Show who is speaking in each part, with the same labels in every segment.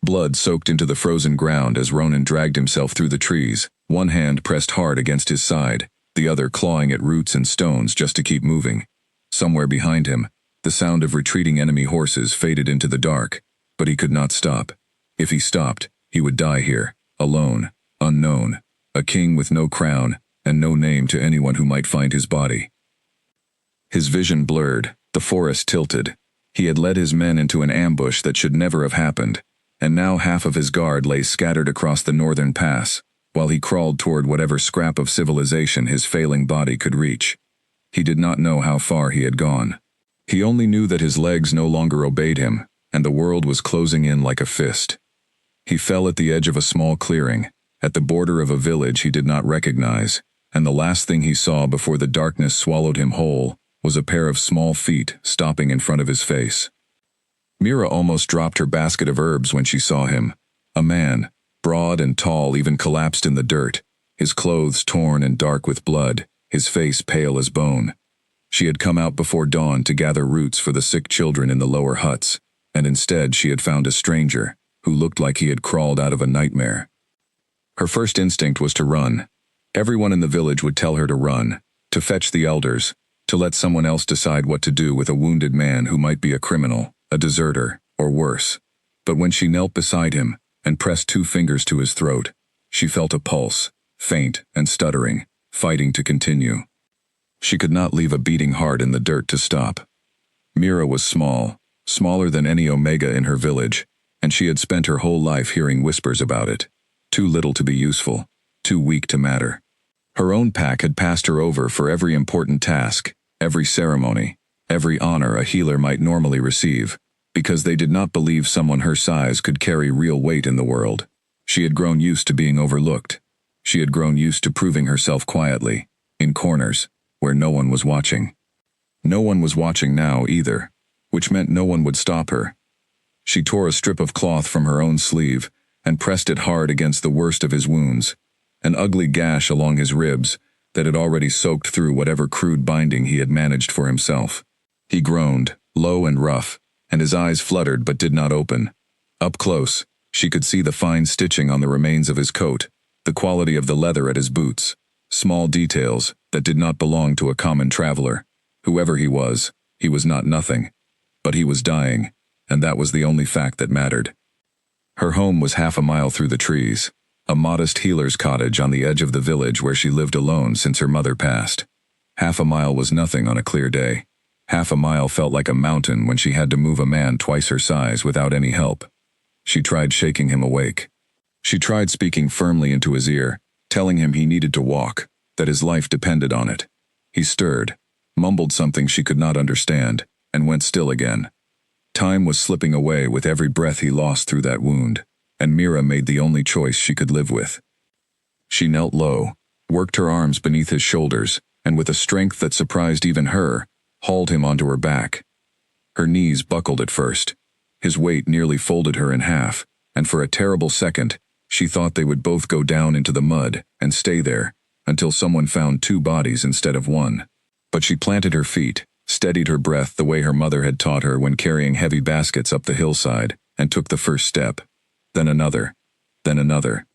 Speaker 1: Blood soaked into the frozen ground as Ronan dragged himself through the trees, one hand pressed hard against his side, the other clawing at roots and stones just to keep moving. Somewhere behind him, the sound of retreating enemy horses faded into the dark, but he could not stop. If he stopped, he would die here, alone, unknown, a king with no crown, and no name to anyone who might find his body. His vision blurred, the forest tilted. He had led his men into an ambush that should never have happened, and now half of his guard lay scattered across the northern pass, while he crawled toward whatever scrap of civilization his failing body could reach. He did not know how far he had gone. He only knew that his legs no longer obeyed him, and the world was closing in like a fist. He fell at the edge of a small clearing, at the border of a village he did not recognize, and the last thing he saw before the darkness swallowed him whole was a pair of small feet stopping in front of his face. Mira almost dropped her basket of herbs when she saw him. A man, broad and tall, even collapsed in the dirt, his clothes torn and dark with blood, his face pale as bone. She had come out before dawn to gather roots for the sick children in the lower huts, and instead she had found a stranger, who looked like he had crawled out of a nightmare. Her first instinct was to run. Everyone in the village would tell her to run, to fetch the elders, to let someone else decide what to do with a wounded man who might be a criminal, a deserter, or worse. But when she knelt beside him and pressed 2 fingers to his throat, she felt a pulse, faint and stuttering, fighting to continue. She could not leave a beating heart in the dirt to stop. Mira was small, smaller than any Omega in her village, and she had spent her whole life hearing whispers about it. Too little to be useful, too weak to matter. Her own pack had passed her over for every important task, every ceremony, every honor a healer might normally receive, because they did not believe someone her size could carry real weight in the world. She had grown used to being overlooked. She had grown used to proving herself quietly, in corners, where no one was watching. No one was watching now either, which meant no one would stop her. She tore a strip of cloth from her own sleeve and pressed it hard against the worst of his wounds, an ugly gash along his ribs that had already soaked through whatever crude binding he had managed for himself. He groaned, low and rough, and his eyes fluttered but did not open. Up close, she could see the fine stitching on the remains of his coat, the quality of the leather at his boots, small details that did not belong to a common traveler. Whoever he was not nothing. But he was dying, and that was the only fact that mattered. Her home was half a mile through the trees, a modest healer's cottage on the edge of the village where she lived alone since her mother passed. Half a mile was nothing on a clear day. Half a mile felt like a mountain when she had to move a man twice her size without any help. She tried shaking him awake. She tried speaking firmly into his ear, telling him he needed to walk, that his life depended on it. He stirred, mumbled something she could not understand, and went still again. Time was slipping away with every breath he lost through that wound, and Mira made the only choice she could live with. She knelt low, worked her arms beneath his shoulders, and with a strength that surprised even her, hauled him onto her back. Her knees buckled at first. His weight nearly folded her in half, and for a terrible second, she thought they would both go down into the mud and stay there until someone found 2 bodies instead of 1. But she planted her feet, steadied her breath the way her mother had taught her when carrying heavy baskets up the hillside, and took the first step. Then another. Then another.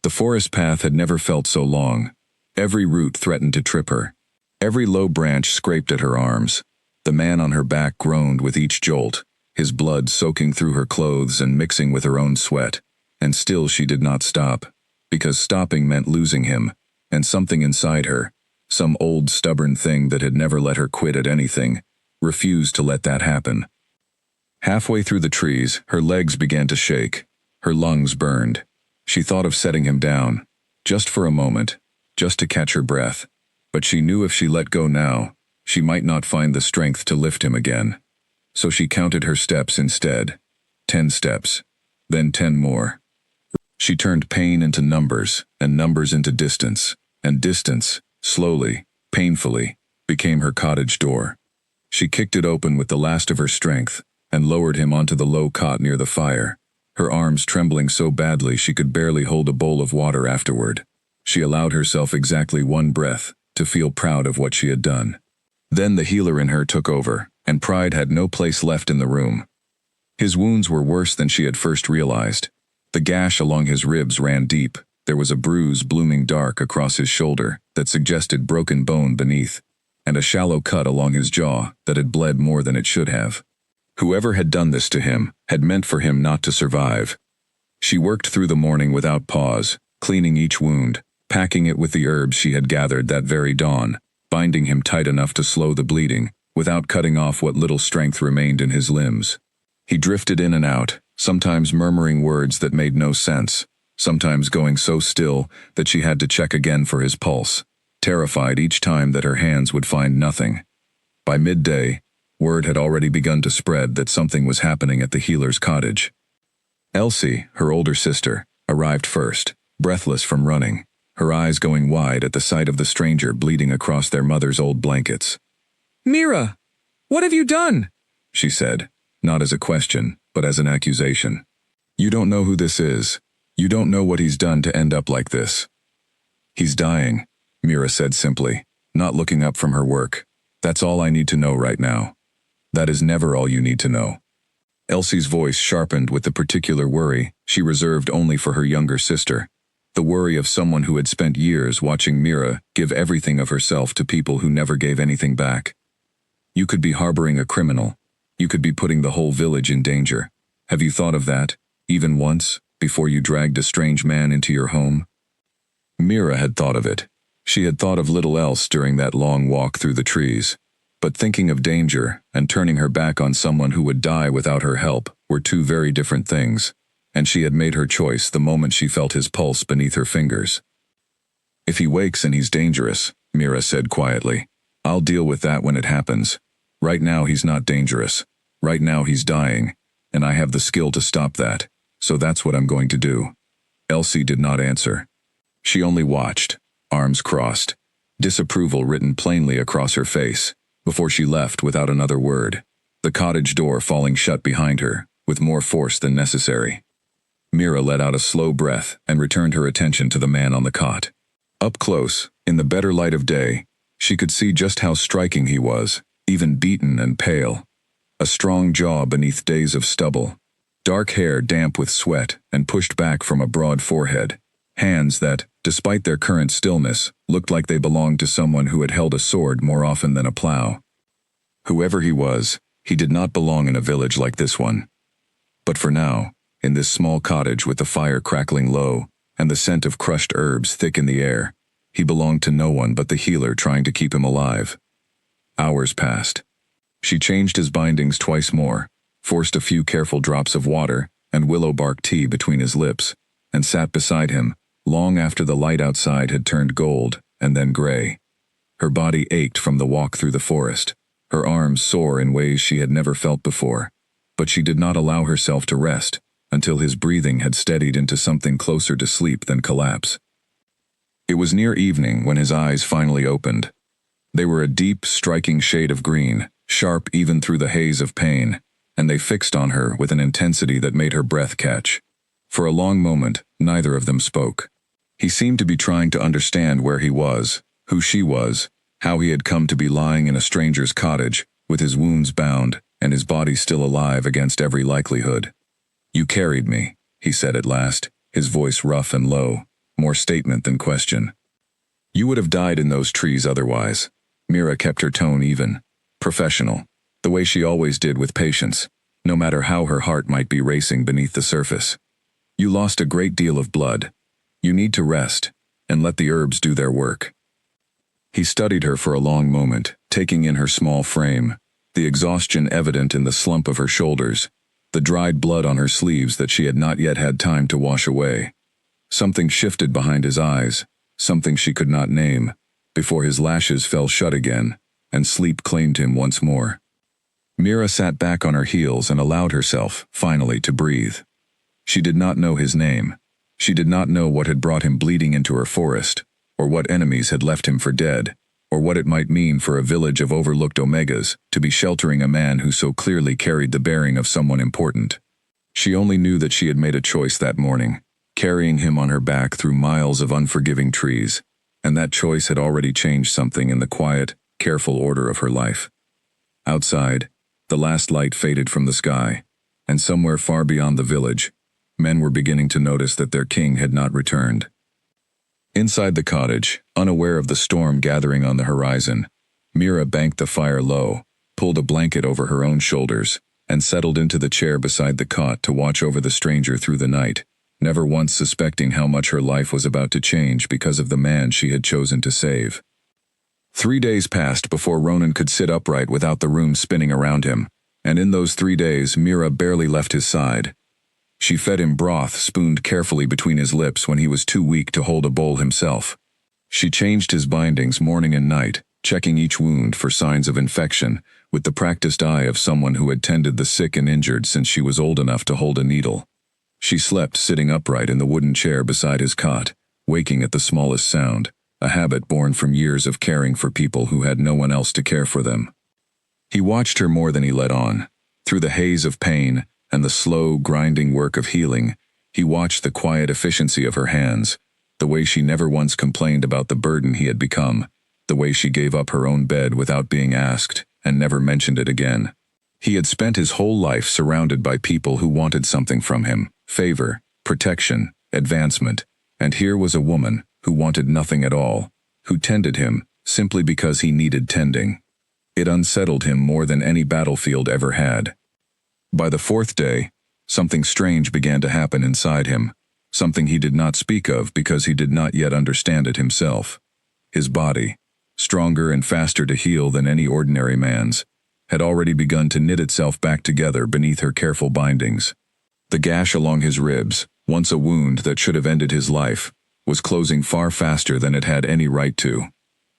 Speaker 1: The forest path had never felt so long. Every root threatened to trip her. Every low branch scraped at her arms. The man on her back groaned with each jolt, his blood soaking through her clothes and mixing with her own sweat. And still she did not stop, because stopping meant losing him, and something inside her, some old stubborn thing that had never let her quit at anything, refused to let that happen. Halfway through the trees, her legs began to shake. Her lungs burned. She thought of setting him down, just for a moment, just to catch her breath. But she knew if she let go now, she might not find the strength to lift him again. So she counted her steps instead. 10 steps, then 10 more. She turned pain into numbers, and numbers into distance, and distance, slowly, painfully, became her cottage door. She kicked it open with the last of her strength, and lowered him onto the low cot near the fire, her arms trembling so badly she could barely hold a bowl of water afterward. She allowed herself exactly 1 breath, to feel proud of what she had done. Then the healer in her took over, and pride had no place left in the room. His wounds were worse than she had first realized, The gash along his ribs ran deep. There was a bruise blooming dark across his shoulder that suggested broken bone beneath, and a shallow cut along his jaw that had bled more than it should have. Whoever had done this to him had meant for him not to survive. She worked through the morning without pause, cleaning each wound, packing it with the herbs she had gathered that very dawn, binding him tight enough to slow the bleeding, without cutting off what little strength remained in his limbs. He drifted in and out, sometimes murmuring words that made no sense, sometimes going so still that she had to check again for his pulse, terrified each time that her hands would find nothing. By midday, word had already begun to spread that something was happening at the healer's cottage. Elsie, her older sister, arrived first, breathless from running, her eyes going wide at the sight of the stranger bleeding across their mother's old blankets. "Mira, what have you done?" she said, not as a question, but as an accusation. "You don't know who this is. You don't know what he's done to end up like this." "He's dying," Mira said simply, not looking up from her work. "That's all I need to know right now." "That is never all you need to know." Elsie's voice sharpened with the particular worry she reserved only for her younger sister, the worry of someone who had spent years watching Mira give everything of herself to people who never gave anything back. "You could be harboring a criminal. You could be putting the whole village in danger. Have you thought of that, even once, before you dragged a strange man into your home?" Mira had thought of it. She had thought of little else during that long walk through the trees. But thinking of danger and turning her back on someone who would die without her help were two very different things, and she had made her choice the moment she felt his pulse beneath her fingers. "If he wakes and he's dangerous," Mira said quietly, "I'll deal with that when it happens. Right now he's not dangerous. Right now he's dying, and I have the skill to stop that, so that's what I'm going to do." Elsie did not answer. She only watched, arms crossed, disapproval written plainly across her face, before she left without another word, the cottage door falling shut behind her, with more force than necessary. Mira let out a slow breath and returned her attention to the man on the cot. Up close, in the better light of day, she could see just how striking he was, even beaten and pale. A strong jaw beneath days of stubble, dark hair damp with sweat and pushed back from a broad forehead, hands that, despite their current stillness, looked like they belonged to someone who had held a sword more often than a plow. Whoever he was, he did not belong in a village like this one. But for now, in this small cottage with the fire crackling low and the scent of crushed herbs thick in the air, he belonged to no one but the healer trying to keep him alive. Hours passed. She changed his bindings twice more, forced a few careful drops of water and willow bark tea between his lips, and sat beside him, long after the light outside had turned gold and then gray. Her body ached from the walk through the forest, her arms sore in ways she had never felt before, but she did not allow herself to rest until his breathing had steadied into something closer to sleep than collapse. It was near evening when his eyes finally opened. They were a deep, striking shade of green, sharp even through the haze of pain, and they fixed on her with an intensity that made her breath catch. For a long moment, neither of them spoke. He seemed to be trying to understand where he was, who she was, how he had come to be lying in a stranger's cottage, with his wounds bound and his body still alive against every likelihood. "You carried me," he said at last, his voice rough and low, more statement than question. "You would have died in those trees otherwise." Mira kept her tone even, professional, the way she always did with patience, no matter how her heart might be racing beneath the surface. "You lost a great deal of blood. You need to rest, and let the herbs do their work." He studied her for a long moment, taking in her small frame, the exhaustion evident in the slump of her shoulders, the dried blood on her sleeves that she had not yet had time to wash away. Something shifted behind his eyes, something she could not name, before his lashes fell shut again, and sleep claimed him once more. Mira sat back on her heels and allowed herself, finally, to breathe. She did not know his name. She did not know what had brought him bleeding into her forest, or what enemies had left him for dead, or what it might mean for a village of overlooked Omegas to be sheltering a man who so clearly carried the bearing of someone important. She only knew that she had made a choice that morning, carrying him on her back through miles of unforgiving trees, and that choice had already changed something in the quiet, careful order of her life. Outside, the last light faded from the sky, and somewhere far beyond the village, Men were beginning to notice that their king had not returned. Inside the cottage, unaware of the storm gathering on the horizon, Mira banked the fire low, pulled a blanket over her own shoulders, and settled into the chair beside the cot to watch over the stranger through the night, never once suspecting how much her life was about to change because of the man she had chosen to save. 3 days passed before Ronan could sit upright without the room spinning around him, and in those 3 days Mira barely left his side. She fed him broth spooned carefully between his lips when he was too weak to hold a bowl himself. She changed his bindings morning and night, checking each wound for signs of infection, with the practiced eye of someone who had tended the sick and injured since she was old enough to hold a needle. She slept sitting upright in the wooden chair beside his cot, waking at the smallest sound, a habit born from years of caring for people who had no one else to care for them. He watched her more than he let on. Through the haze of pain and the slow, grinding work of healing, he watched the quiet efficiency of her hands, the way she never once complained about the burden he had become, the way she gave up her own bed without being asked and never mentioned it again. He had spent his whole life surrounded by people who wanted something from him, favor, protection, advancement, and here was a woman who wanted nothing at all, who tended him simply because he needed tending. It unsettled him more than any battlefield ever had. By the 4th day, something strange began to happen inside him, something he did not speak of because he did not yet understand it himself. His body, stronger and faster to heal than any ordinary man's, had already begun to knit itself back together beneath her careful bindings. The gash along his ribs, once a wound that should have ended his life, was closing far faster than it had any right to.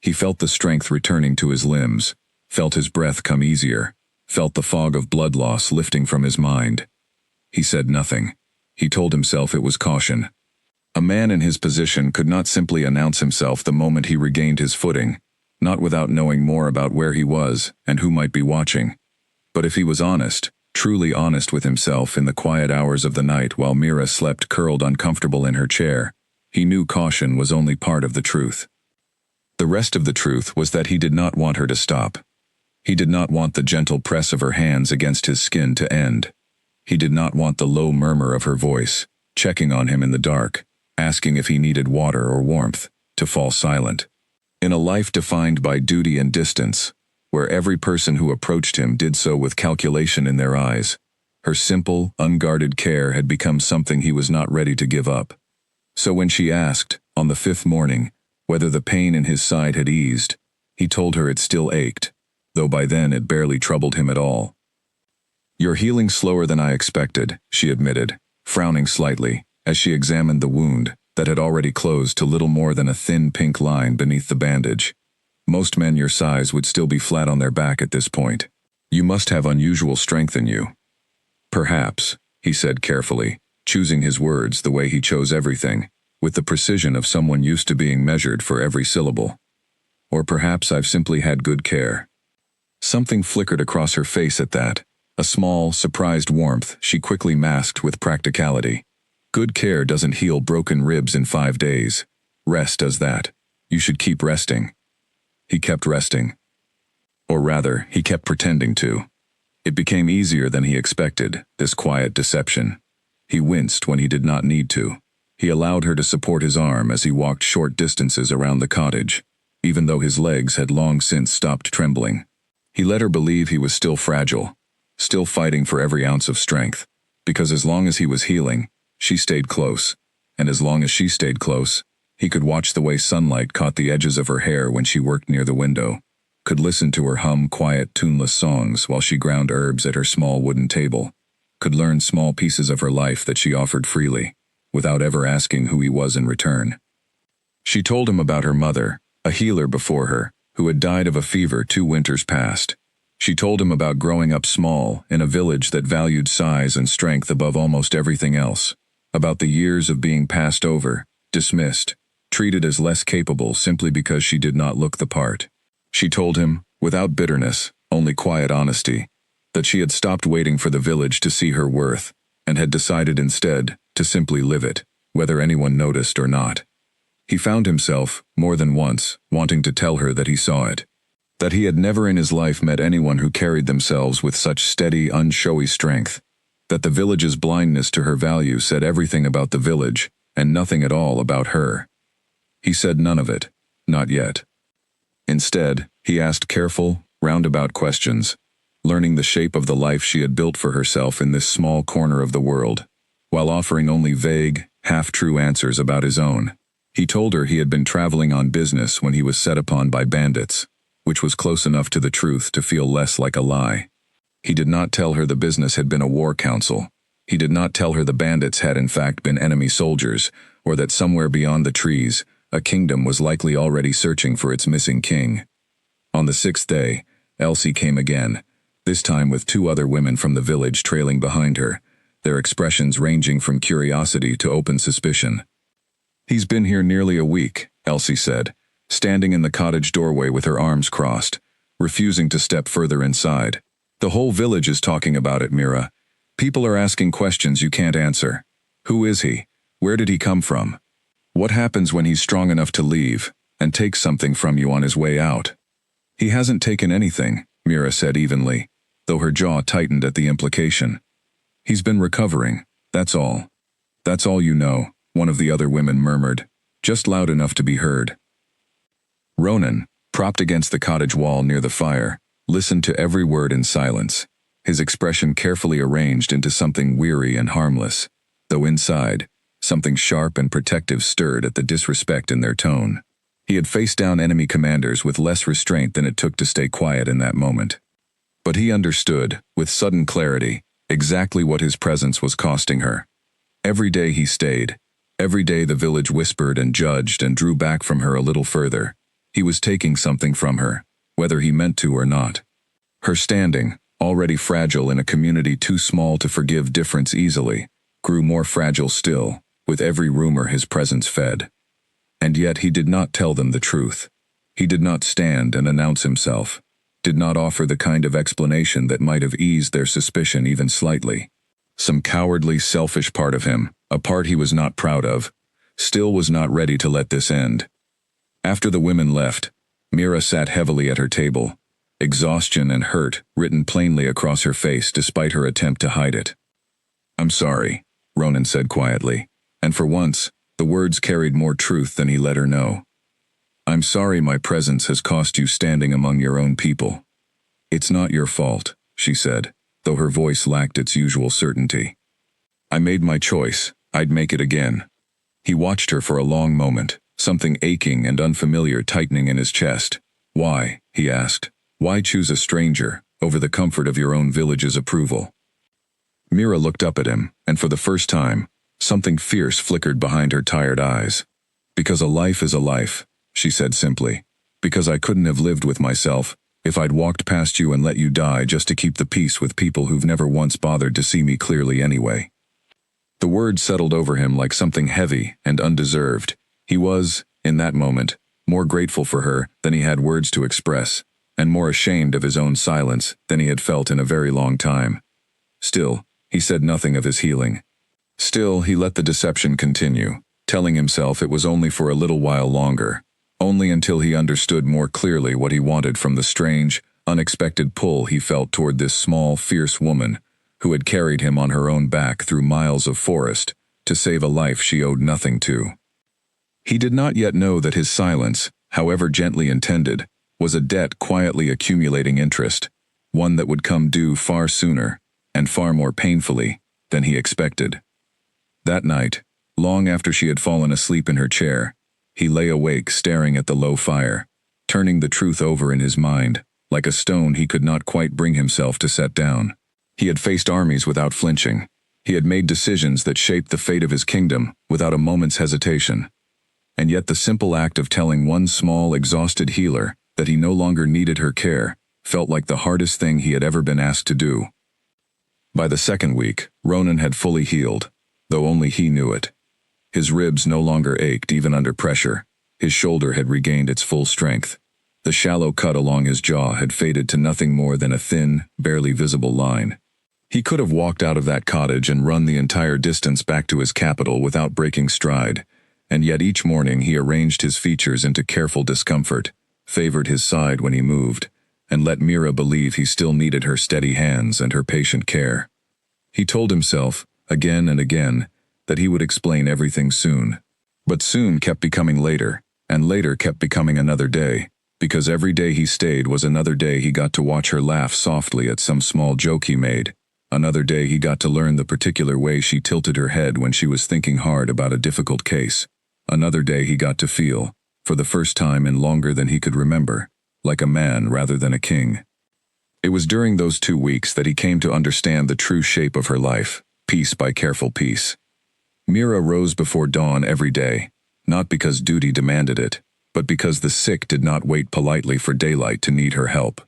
Speaker 1: He felt the strength returning to his limbs, felt his breath come easier, felt the fog of blood loss lifting from his mind. He said nothing. He told himself it was caution. A man in his position could not simply announce himself the moment he regained his footing, not without knowing more about where he was and who might be watching. But if he was honest, truly honest with himself in the quiet hours of the night while Mira slept curled uncomfortable in her chair, he knew caution was only part of the truth. The rest of the truth was that he did not want her to stop. He did not want the gentle press of her hands against his skin to end. He did not want the low murmur of her voice, checking on him in the dark, asking if he needed water or warmth, to fall silent. In a life defined by duty and distance, where every person who approached him did so with calculation in their eyes, her simple, unguarded care had become something he was not ready to give up. So when she asked, on the 5th morning, whether the pain in his side had eased, he told her it still ached, though by then it barely troubled him at all. "You're healing slower than I expected," she admitted, frowning slightly, as she examined the wound that had already closed to little more than a thin pink line beneath the bandage. "Most men your size would still be flat on their back at this point. You must have unusual strength in you." "Perhaps," he said carefully, choosing his words the way he chose everything, with the precision of someone used to being measured for every syllable. "Or perhaps I've simply had good care." Something flickered across her face at that, a small, surprised warmth she quickly masked with practicality. "Good care doesn't heal broken ribs in 5 days. Rest does that. You should keep resting." He kept resting. Or rather, he kept pretending to. It became easier than he expected, this quiet deception. He winced when he did not need to. He allowed her to support his arm as he walked short distances around the cottage, even though his legs had long since stopped trembling. He let her believe he was still fragile, still fighting for every ounce of strength, because as long as he was healing, she stayed close, and as long as she stayed close, he could watch the way sunlight caught the edges of her hair when she worked near the window, could listen to her hum quiet, tuneless songs while she ground herbs at her small wooden table, could learn small pieces of her life that she offered freely, without ever asking who he was in return. She told him about her mother, a healer before her, who had died of a fever 2 winters past. She told him about growing up small in a village that valued size and strength above almost everything else, about the years of being passed over, dismissed, treated as less capable simply because she did not look the part. She told him, without bitterness, only quiet honesty, that she had stopped waiting for the village to see her worth, and had decided instead to simply live it, whether anyone noticed or not. He found himself, more than once, wanting to tell her that he saw it, that he had never in his life met anyone who carried themselves with such steady, unshowy strength, That the village's blindness to her value said everything about the village, and nothing at all about her. He said none of it, not yet. Instead, he asked careful, roundabout questions, learning the shape of the life she had built for herself in this small corner of the world, while offering only vague, half-true answers about his own. He told her he had been traveling on business when he was set upon by bandits, which was close enough to the truth to feel less like a lie. He did not tell her the business had been a war council. He did not tell her the bandits had in fact been enemy soldiers, or that somewhere beyond the trees, a kingdom was likely already searching for its missing king. On the 6th day, Elsie came again, this time with 2 other women from the village trailing behind her, their expressions ranging from curiosity to open suspicion. "He's been here nearly a week," Elsie said, standing in the cottage doorway with her arms crossed, refusing to step further inside. "The whole village is talking about it, Mira. People are asking questions you can't answer. Who is he? Where did he come from? What happens when he's strong enough to leave, and take something from you on his way out?" "He hasn't taken anything," Mira said evenly, though her jaw tightened at the implication. "He's been recovering, that's all." "That's all you know," one of the other women murmured, just loud enough to be heard. Ronan, propped against the cottage wall near the fire, listened to every word in silence, his expression carefully arranged into something weary and harmless, though inside, something sharp and protective stirred at the disrespect in their tone. He had faced down enemy commanders with less restraint than it took to stay quiet in that moment. But he understood, with sudden clarity, exactly what his presence was costing her. Every day he stayed, every day the village whispered and judged and drew back from her a little further. He was taking something from her, whether he meant to or not. Her standing, already fragile in a community too small to forgive difference easily, grew more fragile still, with every rumor his presence fed. And yet he did not tell them the truth. He did not stand and announce himself, did not offer the kind of explanation that might have eased their suspicion even slightly. Some cowardly, selfish part of him, a part he was not proud of, still was not ready to let this end. After the women left, Mira sat heavily at her table, exhaustion and hurt written plainly across her face despite her attempt to hide it. "I'm sorry," Ronan said quietly, and for once, the words carried more truth than he let her know. "I'm sorry my presence has cost you standing among your own people." "It's not your fault," she said, though her voice lacked its usual certainty. "I made my choice, I'd make it again." He watched her for a long moment, something aching and unfamiliar tightening in his chest. "Why?" he asked. "Why choose a stranger, over the comfort of your own village's approval?" Mira looked up at him, and for the first time, something fierce flickered behind her tired eyes. "Because a life is a life," she said simply. "Because I couldn't have lived with myself if I'd walked past you and let you die just to keep the peace with people who've never once bothered to see me clearly anyway." The word settled over him like something heavy and undeserved. He was, in that moment, more grateful for her than he had words to express, and more ashamed of his own silence than he had felt in a very long time. Still, he said nothing of his healing. Still, he let the deception continue, telling himself it was only for a little while longer, only until he understood more clearly what he wanted from the strange, unexpected pull he felt toward this small, fierce woman who had carried him on her own back through miles of forest to save a life she owed nothing to. He did not yet know that his silence, however gently intended, was a debt quietly accumulating interest, one that would come due far sooner, and far more painfully, than he expected. That night, long after she had fallen asleep in her chair, he lay awake staring at the low fire, turning the truth over in his mind, like a stone he could not quite bring himself to set down. He had faced armies without flinching. He had made decisions that shaped the fate of his kingdom without a moment's hesitation. And yet the simple act of telling one small, exhausted healer that he no longer needed her care felt like the hardest thing he had ever been asked to do. By the 2nd week, Ronan had fully healed, though only he knew it. His ribs no longer ached even under pressure. His shoulder had regained its full strength. The shallow cut along his jaw had faded to nothing more than a thin, barely visible line. He could have walked out of that cottage and run the entire distance back to his capital without breaking stride, and yet each morning he arranged his features into careful discomfort, favored his side when he moved, and let Mira believe he still needed her steady hands and her patient care. He told himself, again and again, that he would explain everything soon. But soon kept becoming later, and later kept becoming another day, because every day he stayed was another day he got to watch her laugh softly at some small joke he made. Another day he got to learn the particular way she tilted her head when she was thinking hard about a difficult case. Another day he got to feel, for the first time in longer than he could remember, like a man rather than a king. It was during those 2 weeks that he came to understand the true shape of her life, piece by careful piece. Mira rose before dawn every day, not because duty demanded it, but because the sick did not wait politely for daylight to need her help.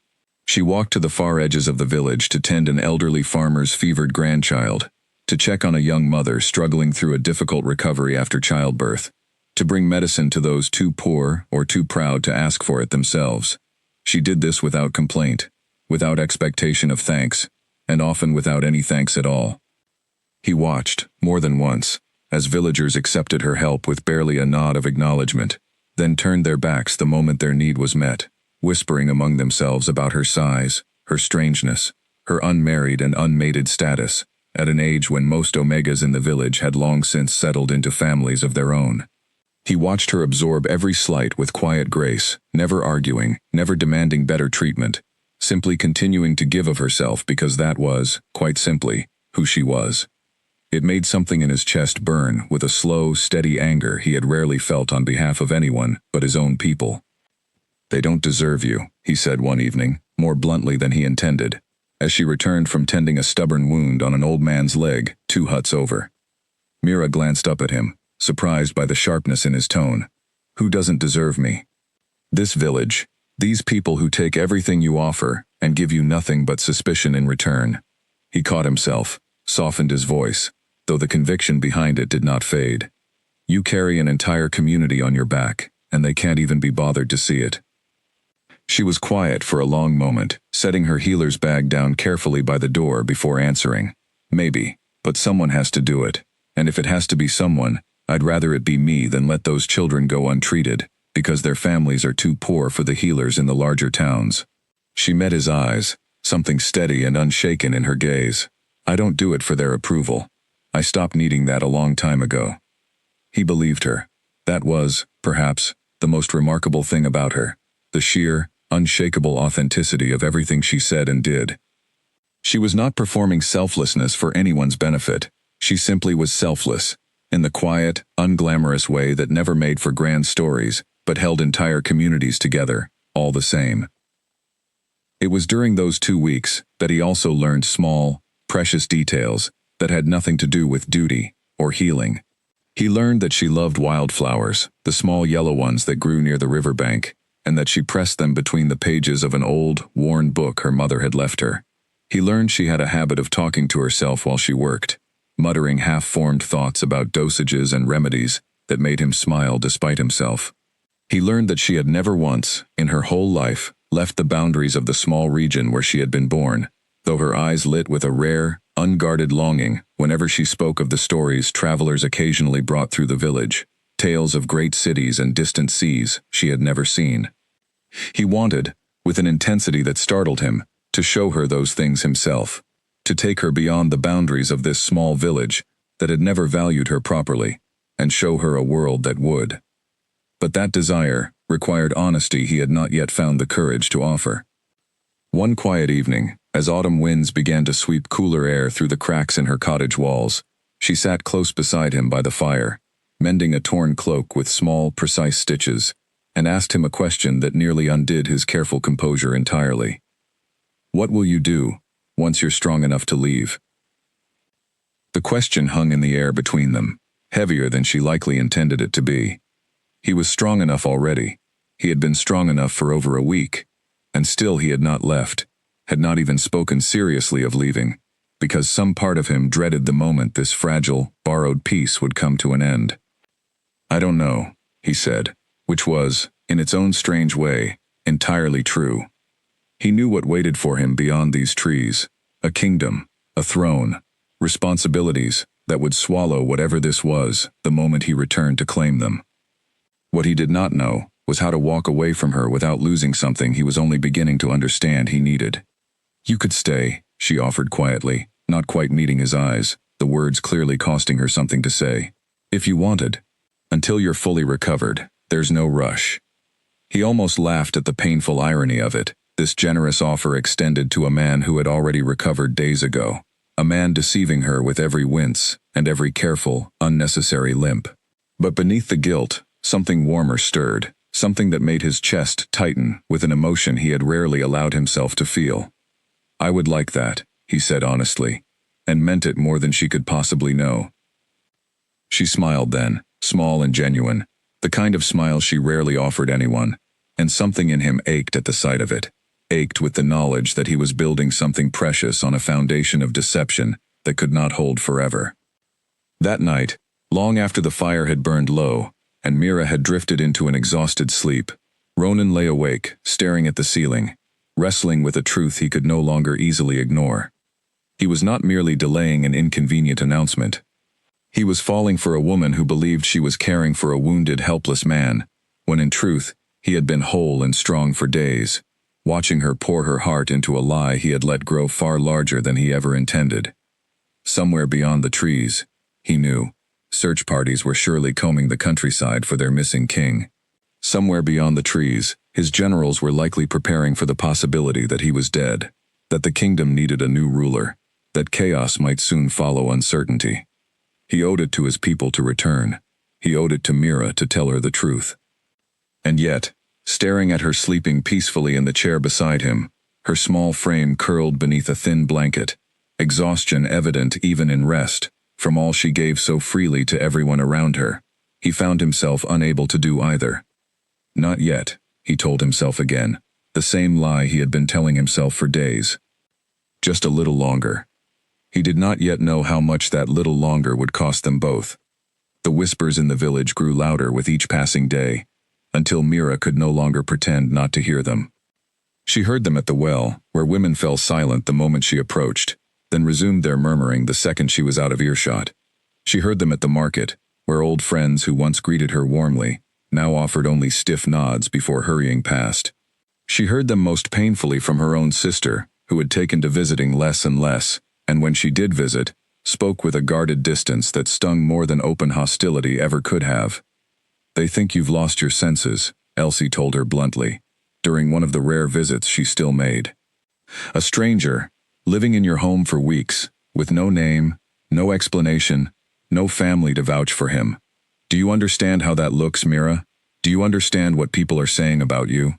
Speaker 1: She walked to the far edges of the village to tend an elderly farmer's fevered grandchild, to check on a young mother struggling through a difficult recovery after childbirth, to bring medicine to those too poor or too proud to ask for it themselves. She did this without complaint, without expectation of thanks, and often without any thanks at all. He watched, more than once, as villagers accepted her help with barely a nod of acknowledgement, then turned their backs the moment their need was met, whispering among themselves about her size, her strangeness, her unmarried and unmated status, at an age when most Omegas in the village had long since settled into families of their own. He watched her absorb every slight with quiet grace, never arguing, never demanding better treatment, simply continuing to give of herself because that was, quite simply, who she was. It made something in his chest burn with a slow, steady anger he had rarely felt on behalf of anyone but his own people. "They don't deserve you," he said one evening, more bluntly than he intended, as she returned from tending a stubborn wound on an old man's leg 2 huts over. Mira glanced up at him, surprised by the sharpness in his tone. "Who doesn't deserve me?" "This village. These people who take everything you offer and give you nothing but suspicion in return." He caught himself, softened his voice, though the conviction behind it did not fade. "You carry an entire community on your back, and they can't even be bothered to see it." She was quiet for a long moment, setting her healer's bag down carefully by the door before answering. "Maybe, but someone has to do it, and if it has to be someone, I'd rather it be me than let those children go untreated, because their families are too poor for the healers in the larger towns." She met his eyes, something steady and unshaken in her gaze. "I don't do it for their approval. I stopped needing that a long time ago." He believed her. That was, perhaps, the most remarkable thing about her, the sheer, unshakable authenticity of everything she said and did. She was not performing selflessness for anyone's benefit. She simply was selfless, in the quiet, unglamorous way that never made for grand stories, but held entire communities together, all the same. It was during those 2 weeks that he also learned small, precious details that had nothing to do with duty or healing. He learned that she loved wildflowers, the small yellow ones that grew near the riverbank, and that she pressed them between the pages of an old, worn book her mother had left her. He learned she had a habit of talking to herself while she worked, muttering half-formed thoughts about dosages and remedies that made him smile despite himself. He learned that she had never once, in her whole life, left the boundaries of the small region where she had been born, though her eyes lit with a rare, unguarded longing whenever she spoke of the stories travelers occasionally brought through the village, tales of great cities and distant seas she had never seen. He wanted, with an intensity that startled him, to show her those things himself, to take her beyond the boundaries of this small village that had never valued her properly, and show her a world that would. But that desire required honesty he had not yet found the courage to offer. One quiet evening, as autumn winds began to sweep cooler air through the cracks in her cottage walls, she sat close beside him by the fire, mending a torn cloak with small, precise stitches, and asked him a question that nearly undid his careful composure entirely. "What will you do, once you're strong enough to leave?" The question hung in the air between them, heavier than she likely intended it to be. He was strong enough already. He had been strong enough for over a week, and still he had not left, had not even spoken seriously of leaving, because some part of him dreaded the moment this fragile, borrowed peace would come to an end. "I don't know," he said, which was, in its own strange way, entirely true. He knew what waited for him beyond these trees, a kingdom, a throne, responsibilities that would swallow whatever this was the moment he returned to claim them. What he did not know was how to walk away from her without losing something he was only beginning to understand he needed. "You could stay," she offered quietly, not quite meeting his eyes, the words clearly costing her something to say. If you wanted. Until you're fully recovered, there's no rush. He almost laughed at the painful irony of it, this generous offer extended to a man who had already recovered days ago, a man deceiving her with every wince and every careful, unnecessary limp. But beneath the guilt, something warmer stirred, something that made his chest tighten with an emotion he had rarely allowed himself to feel. I would like that, he said honestly, and meant it more than she could possibly know. She smiled then, small and genuine, the kind of smile she rarely offered anyone, and something in him ached at the sight of it, ached with the knowledge that he was building something precious on a foundation of deception that could not hold forever. That night, long after the fire had burned low, and Mira had drifted into an exhausted sleep, Ronan lay awake, staring at the ceiling, wrestling with a truth he could no longer easily ignore. He was not merely delaying an inconvenient announcement. He was falling for a woman who believed she was caring for a wounded, helpless man, when in truth, he had been whole and strong for days, watching her pour her heart into a lie he had let grow far larger than he ever intended. Somewhere beyond the trees, he knew, search parties were surely combing the countryside for their missing king. Somewhere beyond the trees, his generals were likely preparing for the possibility that he was dead, that the kingdom needed a new ruler, that chaos might soon follow uncertainty. He owed it to his people to return. He owed it to Mira to tell her the truth. And yet, staring at her sleeping peacefully in the chair beside him, her small frame curled beneath a thin blanket, exhaustion evident even in rest, from all she gave so freely to everyone around her, he found himself unable to do either. Not yet, he told himself again, the same lie he had been telling himself for days. Just a little longer. He did not yet know how much that little longer would cost them both. The whispers in the village grew louder with each passing day, until Mira could no longer pretend not to hear them. She heard them at the well, where women fell silent the moment she approached, then resumed their murmuring the second she was out of earshot. She heard them at the market, where old friends who once greeted her warmly, now offered only stiff nods before hurrying past. She heard them most painfully from her own sister, who had taken to visiting less and less, and when she did visit, spoke with a guarded distance that stung more than open hostility ever could have. They think you've lost your senses, Elsie told her bluntly, during one of the rare visits she still made. A stranger, living in your home for weeks, with no name, no explanation, no family to vouch for him. Do you understand how that looks, Mira? Do you understand what people are saying about you?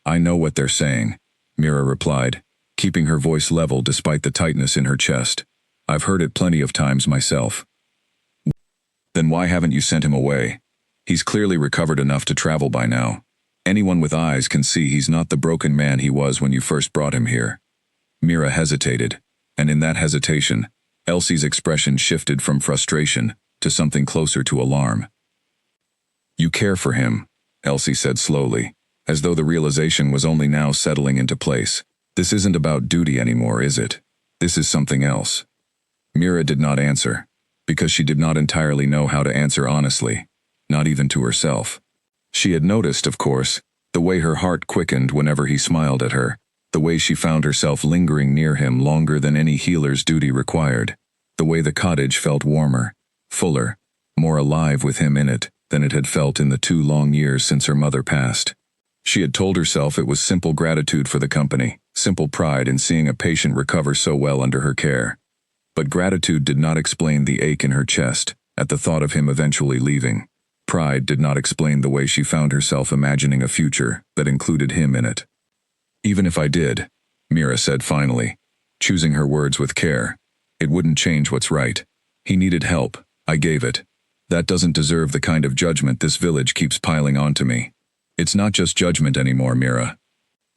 Speaker 1: I know what they're saying, Mira replied, keeping her voice level despite the tightness in her chest. I've heard it plenty of times myself. Then why haven't you sent him away? He's clearly recovered enough to travel by now. Anyone with eyes can see he's not the broken man he was when you first brought him here. Mira hesitated, and in that hesitation, Elsie's expression shifted from frustration to something closer to alarm. You care for him, Elsie said slowly, as though the realization was only now settling into place. This isn't about duty anymore, is it? This is something else. Mira did not answer, because she did not entirely know how to answer honestly, not even to herself. She had noticed, of course, the way her heart quickened whenever he smiled at her, the way she found herself lingering near him longer than any healer's duty required, the way the cottage felt warmer, fuller, more alive with him in it than it had felt in the 2 long years since her mother passed. She had told herself it was simple gratitude for the company, simple pride in seeing a patient recover so well under her care. But gratitude did not explain the ache in her chest at the thought of him eventually leaving. Pride did not explain the way she found herself imagining a future that included him in it. Even if I did, Mira said finally, choosing her words with care, it wouldn't change what's right. He needed help. I gave it. That doesn't deserve the kind of judgment this village keeps piling onto me. It's not just judgment anymore, Mira.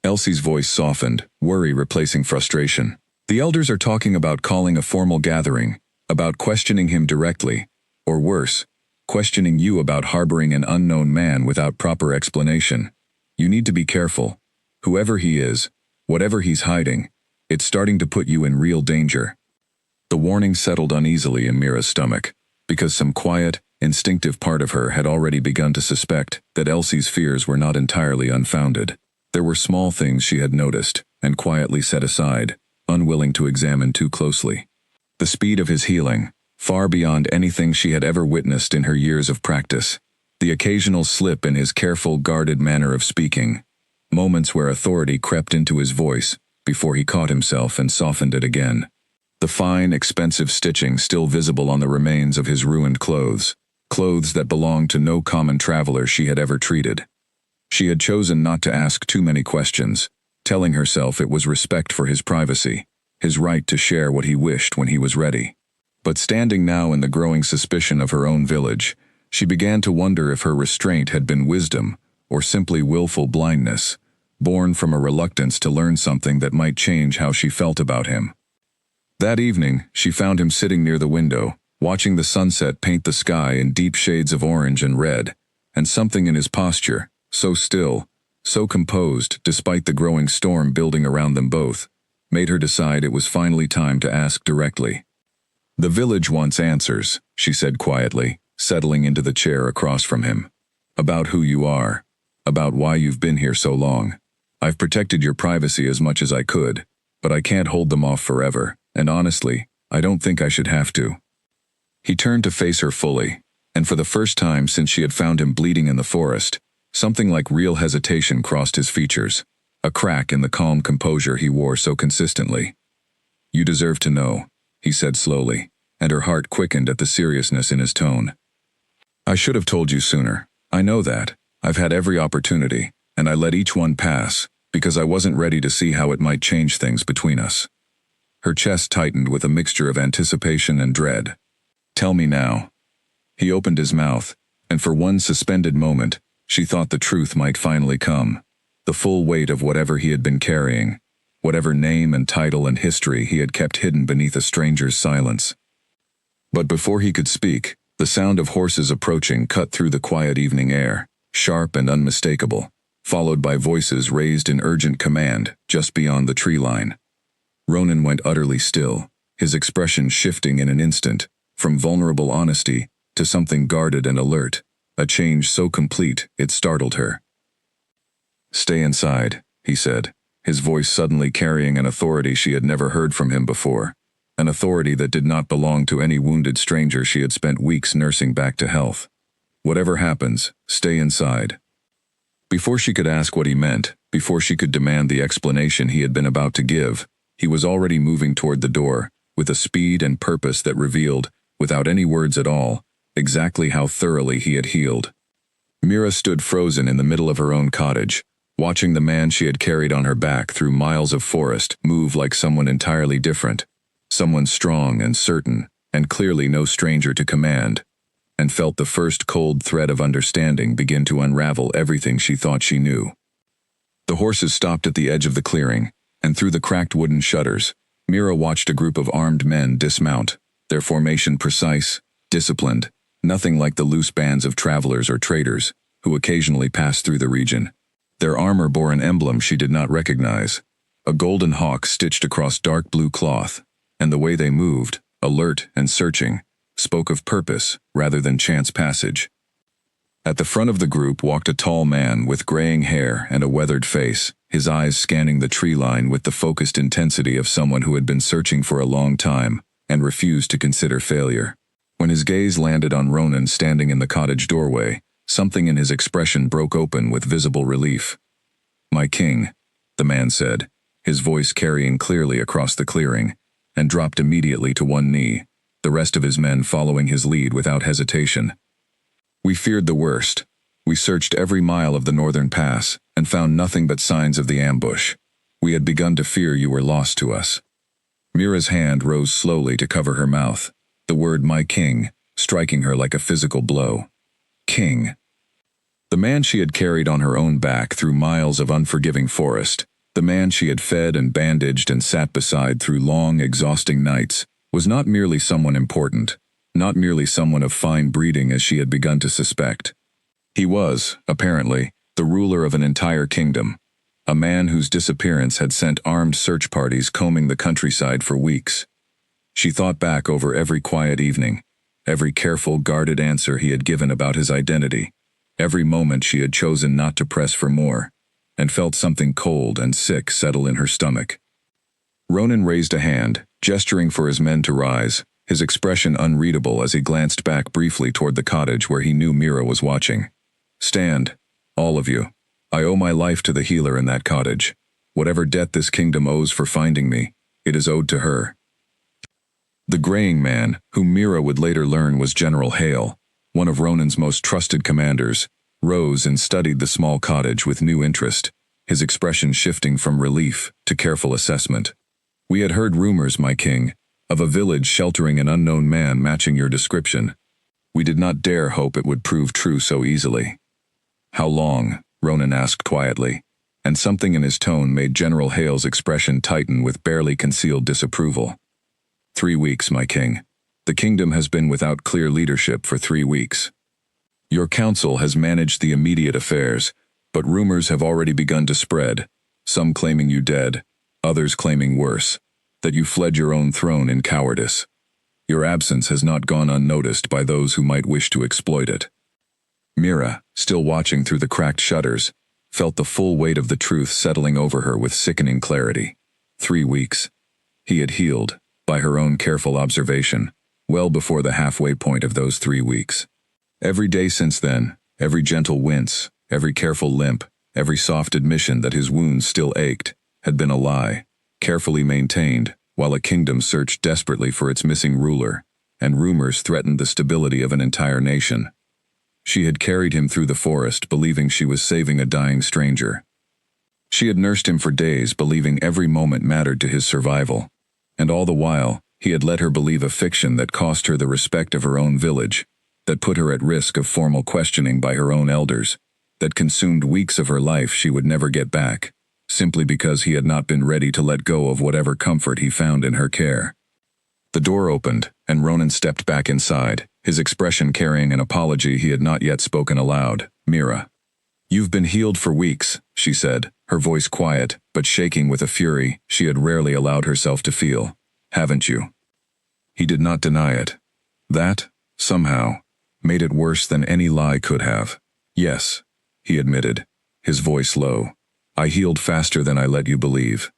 Speaker 1: Elsie's voice softened, worry replacing frustration. The elders are talking about calling a formal gathering, about questioning him directly, or worse, questioning you about harboring an unknown man without proper explanation. You need to be careful. Whoever he is, whatever he's hiding, it's starting to put you in real danger. The warning settled uneasily in Mira's stomach, because some quiet, instinctive part of her had already begun to suspect that Elsie's fears were not entirely unfounded. There were small things she had noticed and quietly set aside, unwilling to examine too closely. The speed of his healing, far beyond anything she had ever witnessed in her years of practice. The occasional slip in his careful, guarded manner of speaking. Moments where authority crept into his voice before he caught himself and softened it again. The fine, expensive stitching still visible on the remains of his ruined clothes. Clothes that belonged to no common traveler she had ever treated. She had chosen not to ask too many questions, telling herself it was respect for his privacy, his right to share what he wished when he was ready. But standing now in the growing suspicion of her own village, she began to wonder if her restraint had been wisdom or simply willful blindness, born from a reluctance to learn something that might change how she felt about him. That evening, she found him sitting near the window, watching the sunset paint the sky in deep shades of orange and red, and something in his posture, so still, so composed despite the growing storm building around them both, made her decide it was finally time to ask directly. "The village wants answers," she said quietly, settling into the chair across from him. "About who you are. About why you've been here so long. I've protected your privacy as much as I could, but I can't hold them off forever, and honestly, I don't think I should have to." He turned to face her fully, and for the first time since she had found him bleeding in the forest, something like real hesitation crossed his features, a crack in the calm composure he wore so consistently. "You deserve to know," he said slowly, and her heart quickened at the seriousness in his tone. "I should have told you sooner. I know that. I've had every opportunity, and I let each one pass, because I wasn't ready to see how it might change things between us." Her chest tightened with a mixture of anticipation and dread. "Tell me now." He opened his mouth, and for one suspended moment, she thought the truth might finally come. The full weight of whatever he had been carrying, whatever name and title and history he had kept hidden beneath a stranger's silence. But before he could speak, the sound of horses approaching cut through the quiet evening air, sharp and unmistakable, followed by voices raised in urgent command just beyond the tree line. Ronan went utterly still, his expression shifting in an instant, from vulnerable honesty to something guarded and alert, a change so complete it startled her. "Stay inside," he said, his voice suddenly carrying an authority she had never heard from him before, an authority that did not belong to any wounded stranger she had spent weeks nursing back to health. "Whatever happens, stay inside." Before she could ask what he meant, before she could demand the explanation he had been about to give, he was already moving toward the door, with a speed and purpose that revealed, without any words at all, exactly how thoroughly he had healed. Mira stood frozen in the middle of her own cottage, watching the man she had carried on her back through miles of forest move like someone entirely different, someone strong and certain, and clearly no stranger to command, and felt the first cold thread of understanding begin to unravel everything she thought she knew. The horses stopped at the edge of the clearing, and through the cracked wooden shutters, Mira watched a group of armed men dismount, their formation precise, disciplined, nothing like the loose bands of travelers or traders who occasionally passed through the region. Their armor bore an emblem she did not recognize, a golden hawk stitched across dark blue cloth, and the way they moved, alert and searching, spoke of purpose rather than chance passage. At the front of the group walked a tall man with graying hair and a weathered face, his eyes scanning the tree line with the focused intensity of someone who had been searching for a long time and refused to consider failure. When his gaze landed on Ronan standing in the cottage doorway, something in his expression broke open with visible relief. "My king," the man said, his voice carrying clearly across the clearing, and dropped immediately to one knee, the rest of his men following his lead without hesitation. "We feared the worst. We searched every mile of the northern pass and found nothing but signs of the ambush. We had begun to fear you were lost to us." Mira's hand rose slowly to cover her mouth, the word "my king" striking her like a physical blow. King. The man she had carried on her own back through miles of unforgiving forest, the man she had fed and bandaged and sat beside through long, exhausting nights, was not merely someone important, not merely someone of fine breeding as she had begun to suspect. He was, apparently, the ruler of an entire kingdom, a man whose disappearance had sent armed search parties combing the countryside for weeks. She thought back over every quiet evening, every careful, guarded answer he had given about his identity, every moment she had chosen not to press for more, and felt something cold and sick settle in her stomach. Ronan raised a hand, gesturing for his men to rise, his expression unreadable as he glanced back briefly toward the cottage where he knew Mira was watching. Stand, all of you. I owe my life to the healer in that cottage. Whatever debt this kingdom owes for finding me, it is owed to her. The graying man, whom Mira would later learn was General Hale, one of Ronan's most trusted commanders, rose and studied the small cottage with new interest, his expression shifting from relief to careful assessment. We had heard rumors, my king, of a village sheltering an unknown man matching your description. We did not dare hope it would prove true so easily. How long? Ronan asked quietly, and something in his tone made General Hale's expression tighten with barely concealed disapproval. 3 weeks, my king. The kingdom has been without clear leadership for 3 weeks. Your council has managed the immediate affairs, but rumors have already begun to spread, some claiming you dead, others claiming worse, that you fled your own throne in cowardice. Your absence has not gone unnoticed by those who might wish to exploit it. Mira, still watching through the cracked shutters, felt the full weight of the truth settling over her with sickening clarity. 3 weeks. He had healed, by her own careful observation, well before the halfway point of those 3 weeks. Every day since then, every gentle wince, every careful limp, every soft admission that his wounds still ached, had been a lie, carefully maintained, while a kingdom searched desperately for its missing ruler, and rumors threatened the stability of an entire nation. She had carried him through the forest, believing she was saving a dying stranger. She had nursed him for days, believing every moment mattered to his survival, and all the while, he had let her believe a fiction that cost her the respect of her own village, that put her at risk of formal questioning by her own elders, that consumed weeks of her life she would never get back, simply because he had not been ready to let go of whatever comfort he found in her care. The door opened, and Ronan stepped back inside, his expression carrying an apology he had not yet spoken aloud. Mira. You've been healed for weeks, she said, her voice quiet, but shaking with a fury she had rarely allowed herself to feel. Haven't you? He did not deny it. That, somehow, made it worse than any lie could have. Yes, he admitted, his voice low. I healed faster than I let you believe.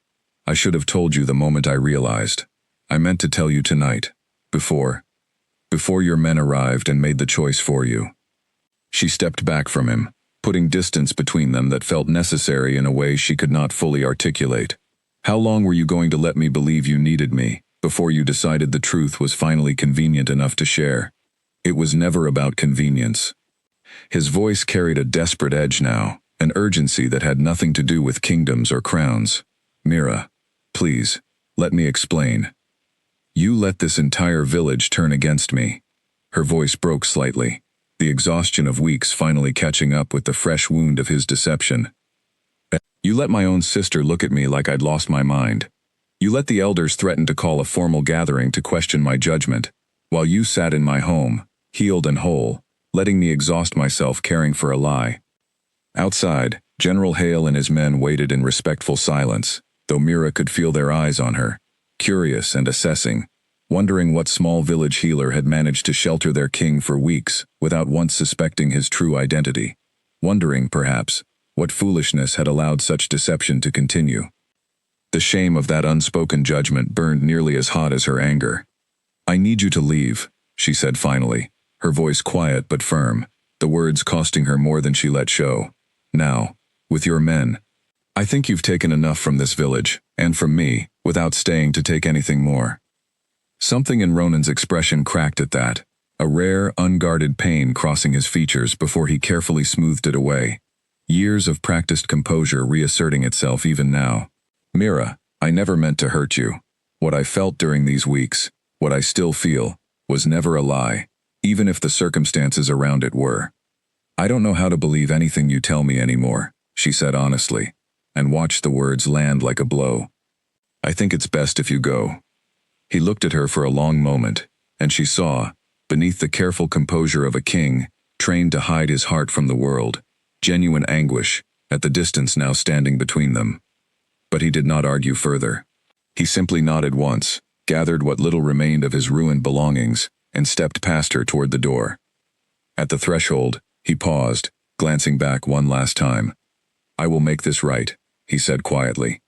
Speaker 1: I should have told you the moment I realized. I meant to tell you tonight, before your men arrived and made the choice for you. She stepped back from him, putting distance between them that felt necessary in a way she could not fully articulate. How long were you going to let me believe you needed me, before you decided the truth was finally convenient enough to share? It was never about convenience. His voice carried a desperate edge now, an urgency that had nothing to do with kingdoms or crowns. Mira, please, let me explain. You let this entire village turn against me. Her voice broke slightly, the exhaustion of weeks finally catching up with the fresh wound of his deception. You let my own sister look at me like I'd lost my mind. You let the elders threaten to call a formal gathering to question my judgment, while you sat in my home, healed and whole, letting me exhaust myself caring for a lie. Outside, General Hale and his men waited in respectful silence, though Mira could feel their eyes on her, curious and assessing, wondering what small village healer had managed to shelter their king for weeks without once suspecting his true identity, wondering, perhaps, what foolishness had allowed such deception to continue. The shame of that unspoken judgment burned nearly as hot as her anger. I need you to leave, she said finally, her voice quiet but firm, the words costing her more than she let show. Now, with your men. I think you've taken enough from this village, and from me, without staying to take anything more. Something in Ronan's expression cracked at that, a rare, unguarded pain crossing his features before he carefully smoothed it away. Years of practiced composure reasserting itself even now. Mira, I never meant to hurt you. What I felt during these weeks, what I still feel, was never a lie, even if the circumstances around it were. I don't know how to believe anything you tell me anymore, she said honestly, and watched the words land like a blow. I think it's best if you go. He looked at her for a long moment, and she saw, beneath the careful composure of a king, trained to hide his heart from the world, genuine anguish, at the distance now standing between them. But he did not argue further. He simply nodded once, gathered what little remained of his ruined belongings, and stepped past her toward the door. At the threshold, he paused, glancing back one last time. I will make this right, he said quietly.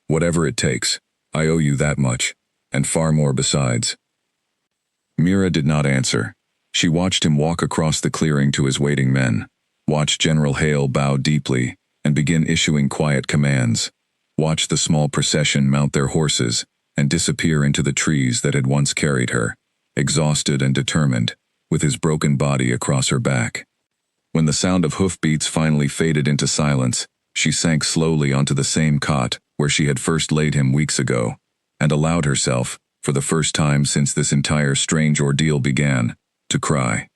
Speaker 1: Whatever it takes, I owe you that much, and far more besides." Mira did not answer. She watched him walk across the clearing to his waiting men, watched General Hale bow deeply and begin issuing quiet commands, watched the small procession mount their horses and disappear into the trees that had once carried her, exhausted and determined, with his broken body across her back. When the sound of hoofbeats finally faded into silence, she sank slowly onto the same cot where she had first laid him weeks ago, and allowed herself, for the first time since this entire strange ordeal began, to cry.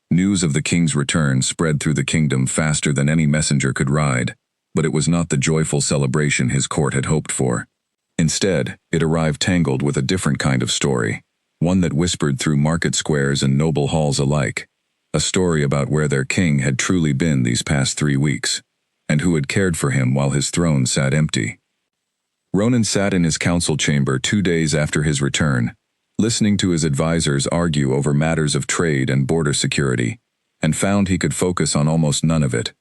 Speaker 1: News of the king's return spread through the kingdom faster than any messenger could ride, but it was not the joyful celebration his court had hoped for. Instead, it arrived tangled with a different kind of story, one that whispered through market squares and noble halls alike, a story about where their king had truly been these past 3 weeks, and who had cared for him while his throne sat empty. Ronan sat in his council chamber 2 days after his return, listening to his advisors argue over matters of trade and border security, and found he could focus on almost none of it.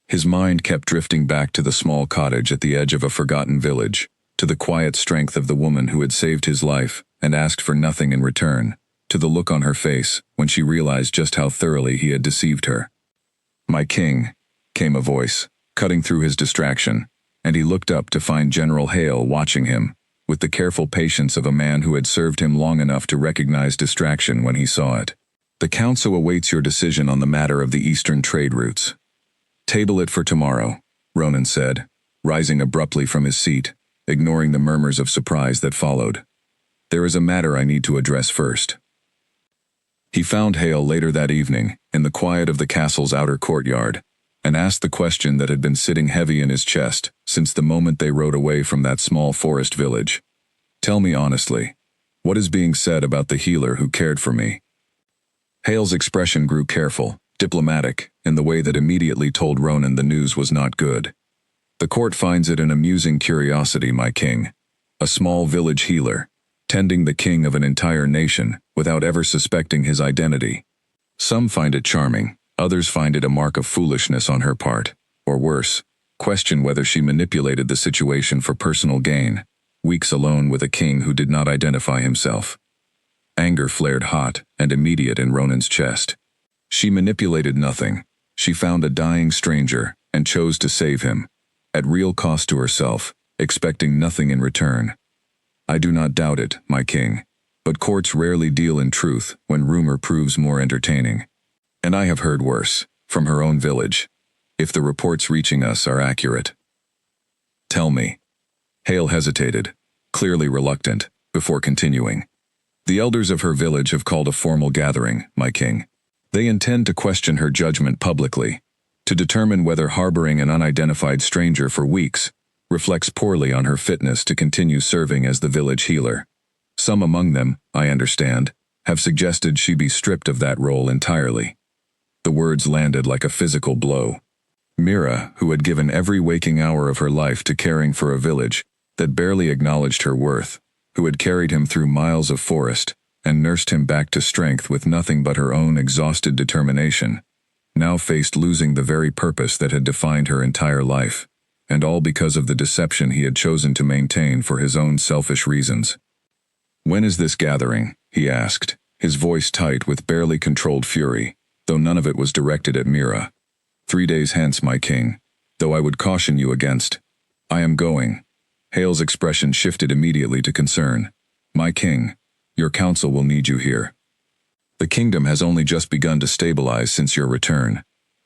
Speaker 1: His mind kept drifting back to the small cottage at the edge of a forgotten village, to the quiet strength of the woman who had saved his life and asked for nothing in return, to the look on her face when she realized just how thoroughly he had deceived her. "My king," came a voice, cutting through his distraction, and he looked up to find General Hale watching him, with the careful patience of a man who had served him long enough to recognize distraction when he saw it. "The council awaits your decision on the matter of the eastern trade routes." "Table it for tomorrow," Ronan said, rising abruptly from his seat, ignoring the murmurs of surprise that followed. "There is a matter I need to address first." He found Hale later that evening, in the quiet of the castle's outer courtyard, and asked the question that had been sitting heavy in his chest since the moment they rode away from that small forest village. "Tell me honestly, what is being said about the healer who cared for me?" Hale's expression grew careful, diplomatic, in the way that immediately told Ronan the news was not good. "The court finds it an amusing curiosity, my king. A small village healer, tending the king of an entire nation without ever suspecting his identity. Some find it charming. Others find it a mark of foolishness on her part, or worse, question whether she manipulated the situation for personal gain, weeks alone with a king who did not identify himself." Anger flared hot and immediate in Ronan's chest. She manipulated nothing. She found a dying stranger and chose to save him, at real cost to herself, expecting nothing in return. "I do not doubt it, my king, but courts rarely deal in truth when rumor proves more entertaining. And I have heard worse, from her own village, if the reports reaching us are accurate." "Tell me." Hale hesitated, clearly reluctant, before continuing. "The elders of her village have called a formal gathering, my king. They intend to question her judgment publicly, to determine whether harboring an unidentified stranger for weeks reflects poorly on her fitness to continue serving as the village healer. Some among them, I understand, have suggested she be stripped of that role entirely." The words landed like a physical blow. Mira, who had given every waking hour of her life to caring for a village that barely acknowledged her worth, who had carried him through miles of forest and nursed him back to strength with nothing but her own exhausted determination, now faced losing the very purpose that had defined her entire life, and all because of the deception he had chosen to maintain for his own selfish reasons. "When is this gathering?" he asked, his voice tight with barely controlled fury, though none of it was directed at Mira. 3 days hence, my king, though I would caution you against." "I am going." Hale's expression shifted immediately to concern. "My king, your council will need you here. The kingdom has only just begun to stabilize since your return.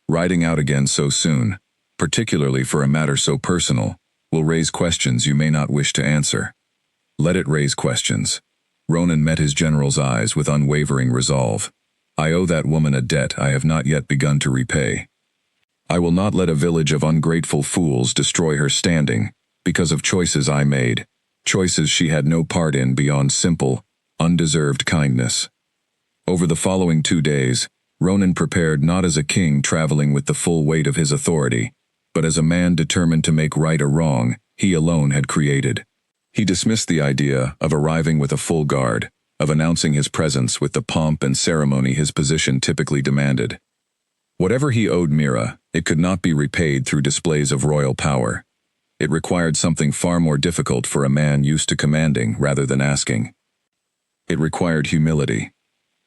Speaker 1: Riding out again so soon, particularly for a matter so personal, will raise questions you may not wish to answer." "Let it raise questions." Ronan met his general's eyes with unwavering resolve. "I owe that woman a debt I have not yet begun to repay. I will not let a village of ungrateful fools destroy her standing because of choices I made, choices she had no part in beyond simple, undeserved kindness." Over the following 2 days, Ronan prepared not as a king traveling with the full weight of his authority, but as a man determined to make right a wrong he alone had created. He dismissed the idea of arriving with a full guard, of announcing his presence with the pomp and ceremony his position typically demanded. Whatever he owed Mira, it could not be repaid through displays of royal power. It required something far more difficult for a man used to commanding rather than asking. It required humility.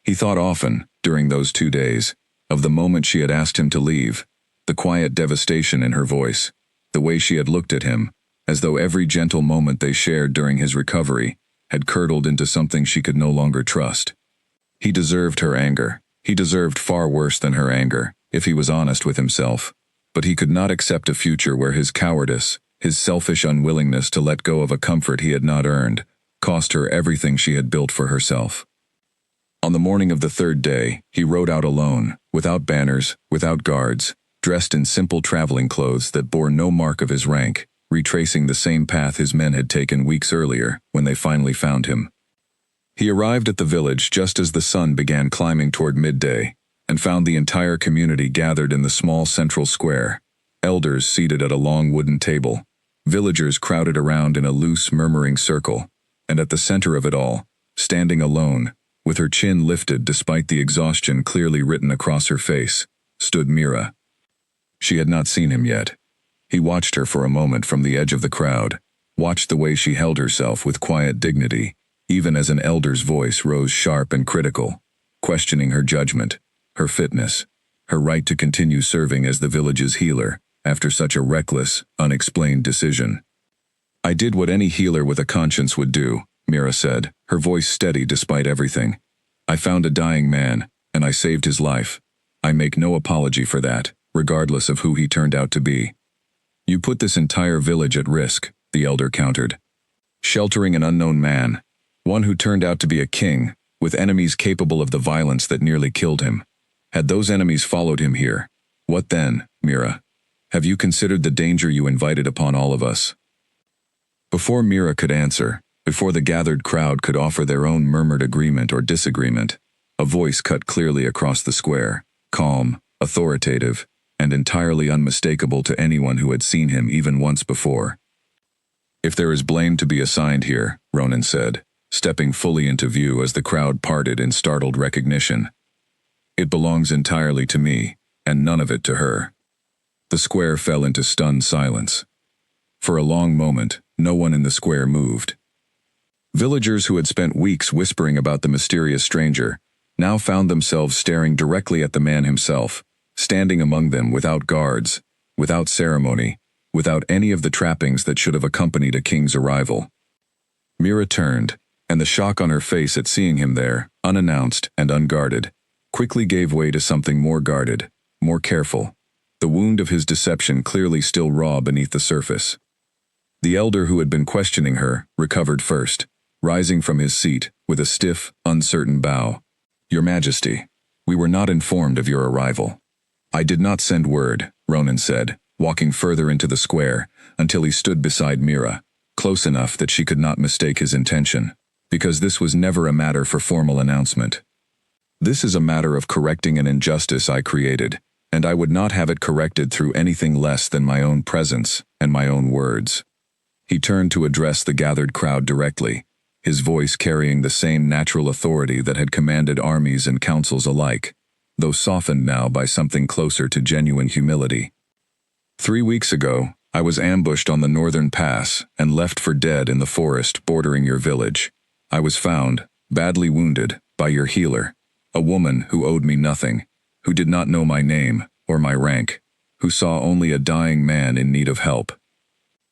Speaker 1: He thought often, during those 2 days, of the moment she had asked him to leave, the quiet devastation in her voice, the way she had looked at him, as though every gentle moment they shared during his recovery had curdled into something she could no longer trust. He deserved her anger. He deserved far worse than her anger, if he was honest with himself. But he could not accept a future where his cowardice, his selfish unwillingness to let go of a comfort he had not earned, cost her everything she had built for herself. On the morning of the 3rd day, he rode out alone, without banners, without guards, dressed in simple traveling clothes that bore no mark of his rank, retracing the same path his men had taken weeks earlier when they finally found him. He arrived at the village just as the sun began climbing toward midday, and found the entire community gathered in the small central square, elders seated at a long wooden table, villagers crowded around in a loose, murmuring circle, and at the center of it all, standing alone, with her chin lifted despite the exhaustion clearly written across her face, stood Mira. She had not seen him yet. He watched her for a moment from the edge of the crowd, watched the way she held herself with quiet dignity, even as an elder's voice rose sharp and critical, questioning her judgment, her fitness, her right to continue serving as the village's healer after such a reckless, unexplained decision. "I did what any healer with a conscience would do," Mira said, her voice steady despite everything. "I found a dying man, and I saved his life. I make no apology for that, regardless of who he turned out to be." "You put this entire village at risk," the elder countered. "Sheltering an unknown man, one who turned out to be a king, with enemies capable of the violence that nearly killed him. Had those enemies followed him here, what then, Mira? Have you considered the danger you invited upon all of us?" Before Mira could answer, before the gathered crowd could offer their own murmured agreement or disagreement, a voice cut clearly across the square, calm, authoritative, and entirely unmistakable to anyone who had seen him even once before. "If there is blame to be assigned here," Ronan said, stepping fully into view as the crowd parted in startled recognition, "it belongs entirely to me, and none of it to her." The square fell into stunned silence. For a long moment, no one in the square moved. Villagers who had spent weeks whispering about the mysterious stranger now found themselves staring directly at the man himself, standing among them without guards, without ceremony, without any of the trappings that should have accompanied a king's arrival. Mira turned, and the shock on her face at seeing him there, unannounced and unguarded, quickly gave way to something more guarded, more careful, the wound of his deception clearly still raw beneath the surface. The elder who had been questioning her recovered first, rising from his seat with a stiff, uncertain bow. "Your Majesty, we were not informed of your arrival." "I did not send word," Ronan said, walking further into the square until he stood beside Mira, close enough that she could not mistake his intention, "because this was never a matter for formal announcement. This is a matter of correcting an injustice I created, and I would not have it corrected through anything less than my own presence and my own words." He turned to address the gathered crowd directly, his voice carrying the same natural authority that had commanded armies and councils alike, though softened now by something closer to genuine humility. "3 weeks ago, I was ambushed on the northern pass and left for dead in the forest bordering your village. I was found, badly wounded, by your healer, a woman who owed me nothing, who did not know my name or my rank, who saw only a dying man in need of help.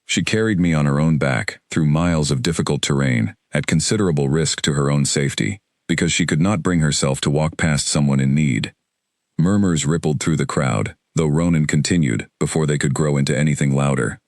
Speaker 1: She carried me on her own back through miles of difficult terrain, at considerable risk to her own safety, because she could not bring herself to walk past someone in need." Murmurs rippled through the crowd, though Ronan continued before they could grow into anything louder.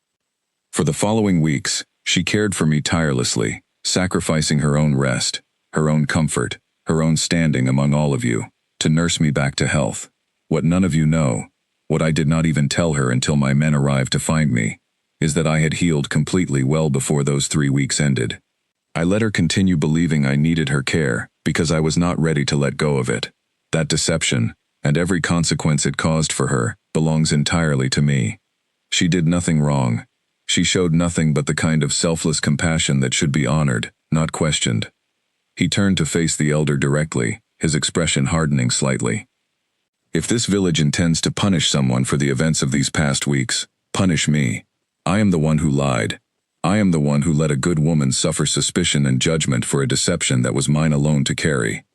Speaker 1: "For the following weeks, she cared for me tirelessly, sacrificing her own rest, her own comfort, her own standing among all of you, to nurse me back to health. What none of you know, what I did not even tell her until my men arrived to find me, is that I had healed completely well before those 3 weeks ended. I let her continue believing I needed her care because I was not ready to let go of it. That deception, and every consequence it caused for her, belongs entirely to me. She did nothing wrong. She showed nothing but the kind of selfless compassion that should be honored, not questioned." He turned to face the elder directly, his expression hardening slightly. "If this village intends to punish someone for the events of these past weeks, punish me. I am the one who lied. I am the one who let a good woman suffer suspicion and judgment for a deception that was mine alone to carry."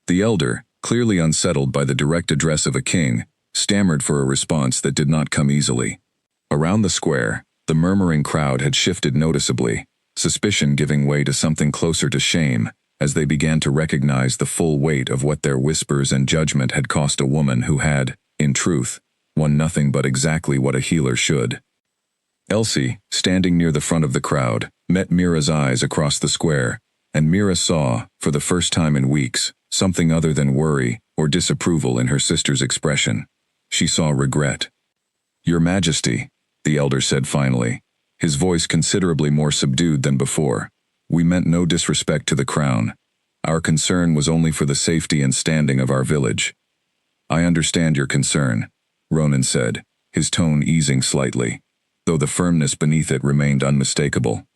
Speaker 1: The elder, clearly unsettled by the direct address of a king, stammered for a response that did not come easily. Around the square, the murmuring crowd had shifted noticeably, suspicion giving way to something closer to shame, as they began to recognize the full weight of what their whispers and judgment had cost a woman who had, in truth, won nothing but exactly what a healer should. Elsie, standing near the front of the crowd, met Mira's eyes across the square, and Mira saw, for the first time in weeks, something other than worry or disapproval in her sister's expression. She saw regret. "Your Majesty," the elder said finally, his voice considerably more subdued than before, "we meant no disrespect to the crown. Our concern was only for the safety and standing of our village." "I understand your concern," Ronan said, his tone easing slightly, though the firmness beneath it remained unmistakable.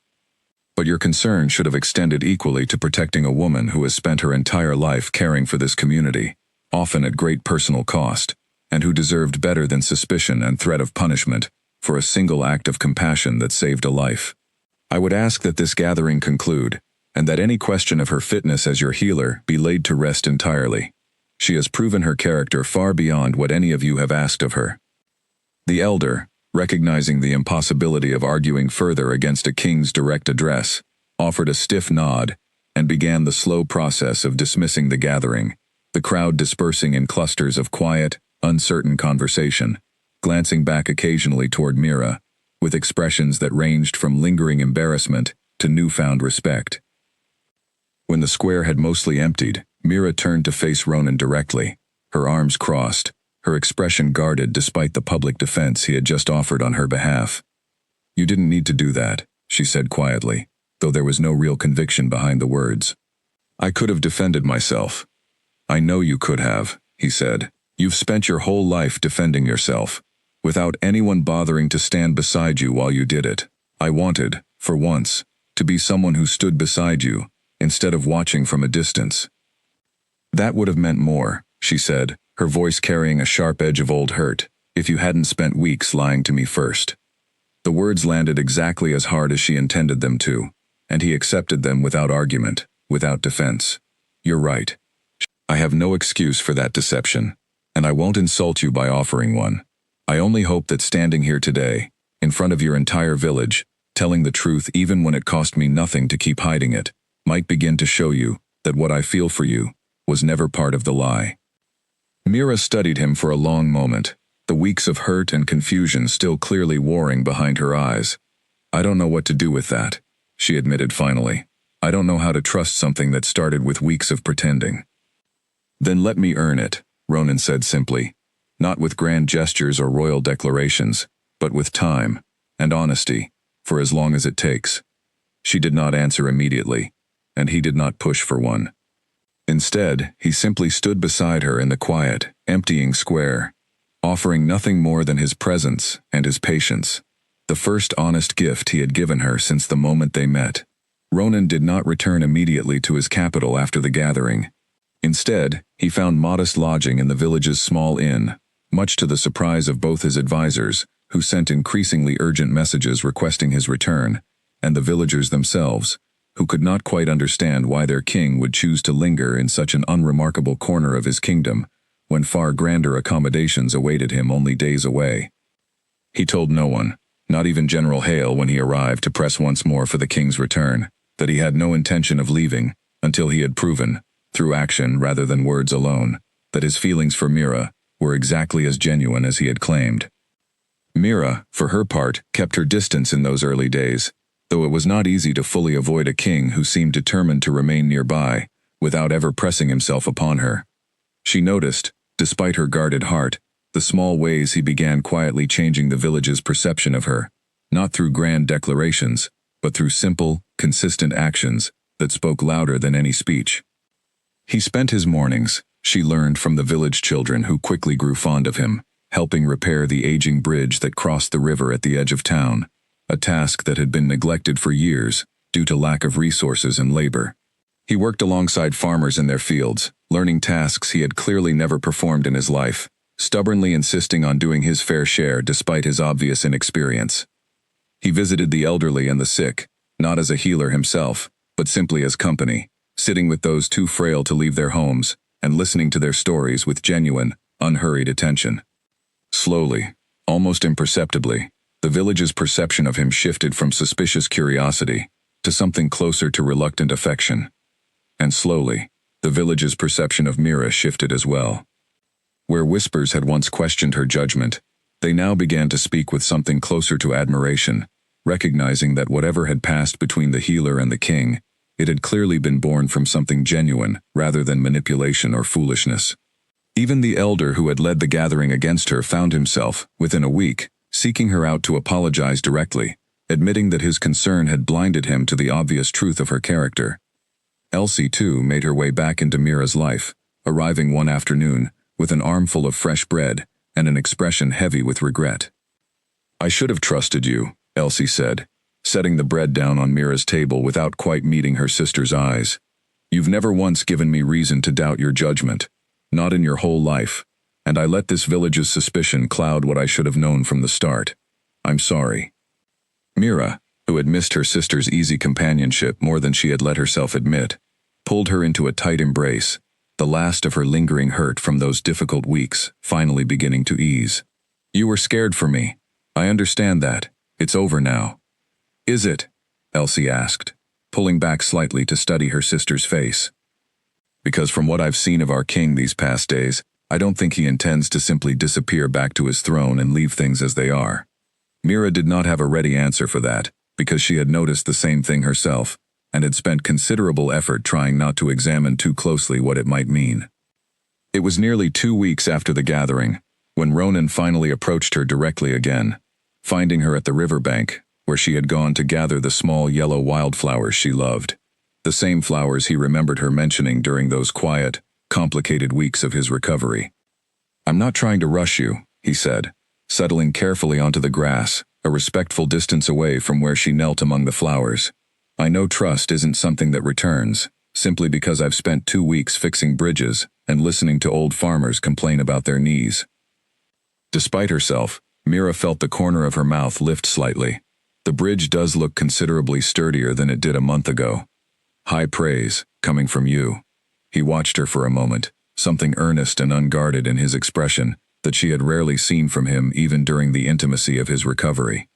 Speaker 1: "But your concern should have extended equally to protecting a woman who has spent her entire life caring for this community, often at great personal cost, and who deserved better than suspicion and threat of punishment for a single act of compassion that saved a life. I would ask that this gathering conclude, and that any question of her fitness as your healer be laid to rest entirely. She has proven her character far beyond what any of you have asked of her." The elder, recognizing the impossibility of arguing further against a king's direct address, offered a stiff nod and began the slow process of dismissing the gathering, the crowd dispersing in clusters of quiet, uncertain conversation, glancing back occasionally toward Mira, with expressions that ranged from lingering embarrassment to newfound respect. When the square had mostly emptied, Mira turned to face Ronan directly, her arms crossed, her expression guarded despite the public defense he had just offered on her behalf. "You didn't need to do that," she said quietly, though there was no real conviction behind the words. "I could have defended myself." "I know you could have," he said. "You've spent your whole life defending yourself, without anyone bothering to stand beside you while you did it. I wanted, for once, to be someone who stood beside you, instead of watching from a distance." "That would have meant more," she said, her voice carrying a sharp edge of old hurt, "if you hadn't spent weeks lying to me first." The words landed exactly as hard as she intended them to, and he accepted them without argument, without defense. "You're right. I have no excuse for that deception, and I won't insult you by offering one. I only hope that standing here today, in front of your entire village, telling the truth even when it cost me nothing to keep hiding it, might begin to show you that what I feel for you was never part of the lie." Mira studied him for a long moment, the weeks of hurt and confusion still clearly warring behind her eyes. "I don't know what to do with that," she admitted finally. "I don't know how to trust something that started with weeks of pretending." "Then let me earn it," Ronan said simply, "not with grand gestures or royal declarations, but with time and honesty, for as long as it takes." She did not answer immediately, and he did not push for one. Instead, he simply stood beside her in the quiet, emptying square, offering nothing more than his presence and his patience, the first honest gift he had given her since the moment they met. Ronan did not return immediately to his capital after the gathering. Instead, he found modest lodging in the village's small inn, much to the surprise of both his advisors, who sent increasingly urgent messages requesting his return, and the villagers themselves, who could not quite understand why their king would choose to linger in such an unremarkable corner of his kingdom, when far grander accommodations awaited him only days away. He told no one, not even General Hale when he arrived to press once more for the king's return, that he had no intention of leaving, until he had proven, through action rather than words alone, that his feelings for Mira were exactly as genuine as he had claimed. Mira, for her part, kept her distance in those early days, though it was not easy to fully avoid a king who seemed determined to remain nearby, without ever pressing himself upon her. She noticed, despite her guarded heart, the small ways he began quietly changing the village's perception of her, not through grand declarations, but through simple, consistent actions that spoke louder than any speech. He spent his mornings, she learned from the village children who quickly grew fond of him, helping repair the aging bridge that crossed the river at the edge of town, a task that had been neglected for years due to lack of resources and labor. He worked alongside farmers in their fields, learning tasks he had clearly never performed in his life, stubbornly insisting on doing his fair share despite his obvious inexperience. He visited the elderly and the sick, not as a healer himself, but simply as company, sitting with those too frail to leave their homes, and listening to their stories with genuine, unhurried attention. Slowly, almost imperceptibly, the village's perception of him shifted from suspicious curiosity to something closer to reluctant affection. And slowly, the village's perception of Mira shifted as well. Where whispers had once questioned her judgment, they now began to speak with something closer to admiration, recognizing that whatever had passed between the healer and the king, it had clearly been born from something genuine rather than manipulation or foolishness. Even the elder who had led the gathering against her found himself, within a week, seeking her out to apologize directly, admitting that his concern had blinded him to the obvious truth of her character. Elsie, too, made her way back into Mira's life, arriving one afternoon with an armful of fresh bread and an expression heavy with regret. "I should have trusted you," Elsie said, setting the bread down on Mira's table without quite meeting her sister's eyes. "You've never once given me reason to doubt your judgment, not in your whole life, and I let this village's suspicion cloud what I should have known from the start. I'm sorry." Mira, who had missed her sister's easy companionship more than she had let herself admit, pulled her into a tight embrace, the last of her lingering hurt from those difficult weeks finally beginning to ease. "You were scared for me. I understand that. It's over now." "Is it?" Elsie asked, pulling back slightly to study her sister's face. "Because from what I've seen of our king these past days, I don't think he intends to simply disappear back to his throne and leave things as they are." Mira did not have a ready answer for that, because she had noticed the same thing herself, and had spent considerable effort trying not to examine too closely what it might mean. It was nearly 2 weeks after the gathering, when Ronan finally approached her directly again, finding her at the riverbank, where she had gone to gather the small yellow wildflowers she loved, the same flowers he remembered her mentioning during those quiet, complicated weeks of his recovery. "I'm not trying to rush you," he said, settling carefully onto the grass, a respectful distance away from where she knelt among the flowers. "I know trust isn't something that returns, simply because I've spent 2 weeks fixing bridges and listening to old farmers complain about their knees." Despite herself, Mira felt the corner of her mouth lift slightly. "The bridge does look considerably sturdier than it did a month ago." "High praise, coming from you." He watched her for a moment, something earnest and unguarded in his expression that she had rarely seen from him even during the intimacy of his recovery.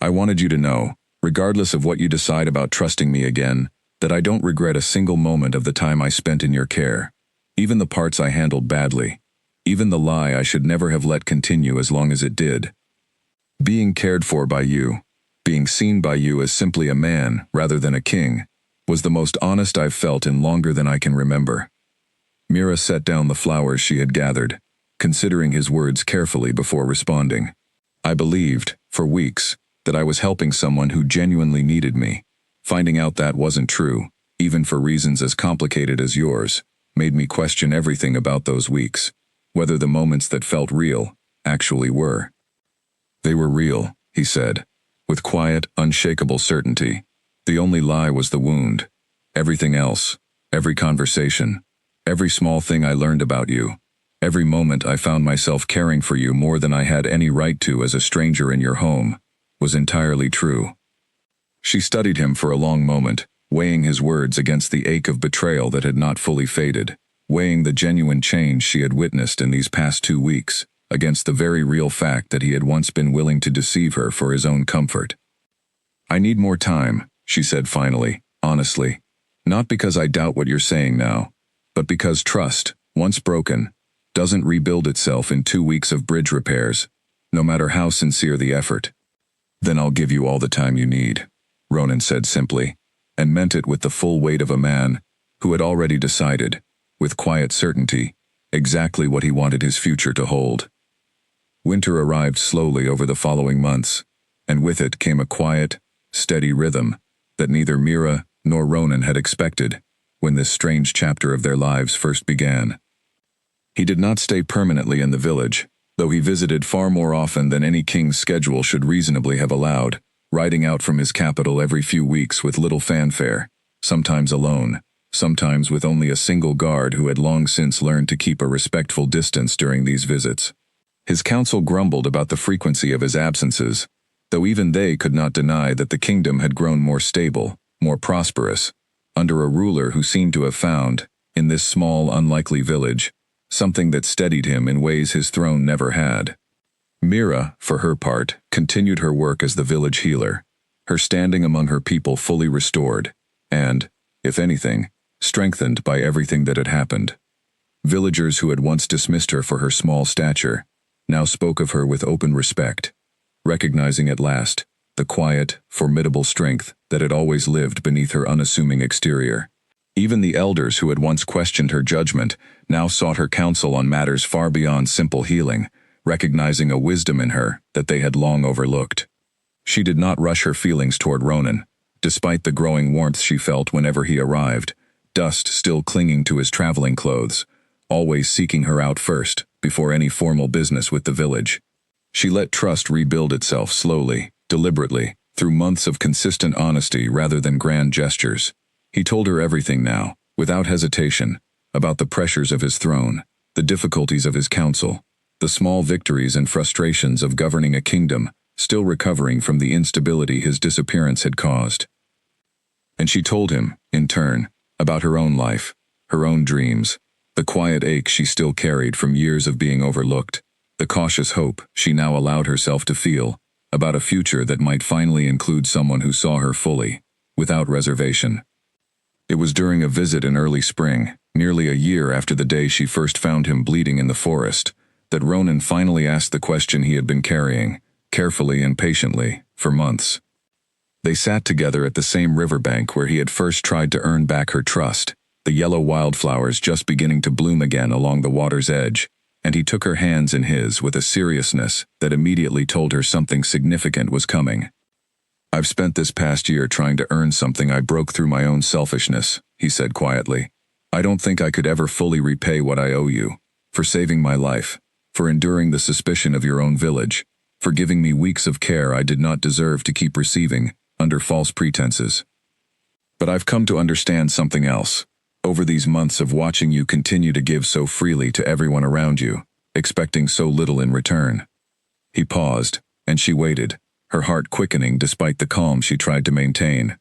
Speaker 1: "I wanted you to know, regardless of what you decide about trusting me again, that I don't regret a single moment of the time I spent in your care, even the parts I handled badly, even the lie I should never have let continue as long as it did. Being cared for by you, being seen by you as simply a man rather than a king, was the most honest I've felt in longer than I can remember." Mira set down the flowers she had gathered, considering his words carefully before responding. "I believed, for weeks, that I was helping someone who genuinely needed me. Finding out that wasn't true, even for reasons as complicated as yours, made me question everything about those weeks, whether the moments that felt real actually were." "They were real," he said, with quiet, unshakable certainty. "The only lie was the wound. Everything else, every conversation, every small thing I learned about you, every moment I found myself caring for you more than I had any right to as a stranger in your home, was entirely true." She studied him for a long moment, weighing his words against the ache of betrayal that had not fully faded, weighing the genuine change she had witnessed in these past 2 weeks, against the very real fact that he had once been willing to deceive her for his own comfort. "I need more time," she said finally, honestly. "Not because I doubt what you're saying now, but because trust, once broken, doesn't rebuild itself in 2 weeks of bridge repairs, no matter how sincere the effort." "Then I'll give you all the time you need," Ronan said simply, and meant it with the full weight of a man who had already decided, with quiet certainty, exactly what he wanted his future to hold. Winter arrived slowly over the following months, and with it came a quiet, steady rhythm that neither Mira nor Ronan had expected when this strange chapter of their lives first began. He did not stay permanently in the village, though he visited far more often than any king's schedule should reasonably have allowed, riding out from his capital every few weeks with little fanfare, sometimes alone, sometimes with only a single guard who had long since learned to keep a respectful distance during these visits. His council grumbled about the frequency of his absences, though even they could not deny that the kingdom had grown more stable, more prosperous, under a ruler who seemed to have found, in this small, unlikely village, something that steadied him in ways his throne never had. Mira, for her part, continued her work as the village healer, her standing among her people fully restored, and, if anything, strengthened by everything that had happened. Villagers who had once dismissed her for her small stature now spoke of her with open respect, recognizing at last the quiet, formidable strength that had always lived beneath her unassuming exterior. Even the elders who had once questioned her judgment now sought her counsel on matters far beyond simple healing, recognizing a wisdom in her that they had long overlooked. She did not rush her feelings toward Ronan, despite the growing warmth she felt whenever he arrived, dust still clinging to his traveling clothes, always seeking her out first, before any formal business with the village. She let trust rebuild itself slowly, deliberately, through months of consistent honesty rather than grand gestures. He told her everything now, without hesitation, about the pressures of his throne, the difficulties of his council, the small victories and frustrations of governing a kingdom still recovering from the instability his disappearance had caused. And she told him, in turn, about her own life, her own dreams, the quiet ache she still carried from years of being overlooked, the cautious hope she now allowed herself to feel about a future that might finally include someone who saw her fully, without reservation. It was during a visit in early spring, nearly a year after the day she first found him bleeding in the forest, that Ronan finally asked the question he had been carrying, carefully and patiently, for months. They sat together at the same riverbank where he had first tried to earn back her trust, the yellow wildflowers just beginning to bloom again along the water's edge, and he took her hands in his with a seriousness that immediately told her something significant was coming. "I've spent this past year trying to earn something I broke through my own selfishness," he said quietly. "I don't think I could ever fully repay what I owe you, for saving my life, for enduring the suspicion of your own village, for giving me weeks of care I did not deserve to keep receiving, under false pretenses. But I've come to understand something else. Over these months of watching you continue to give so freely to everyone around you, expecting so little in return." He paused, and she waited, her heart quickening despite the calm she tried to maintain.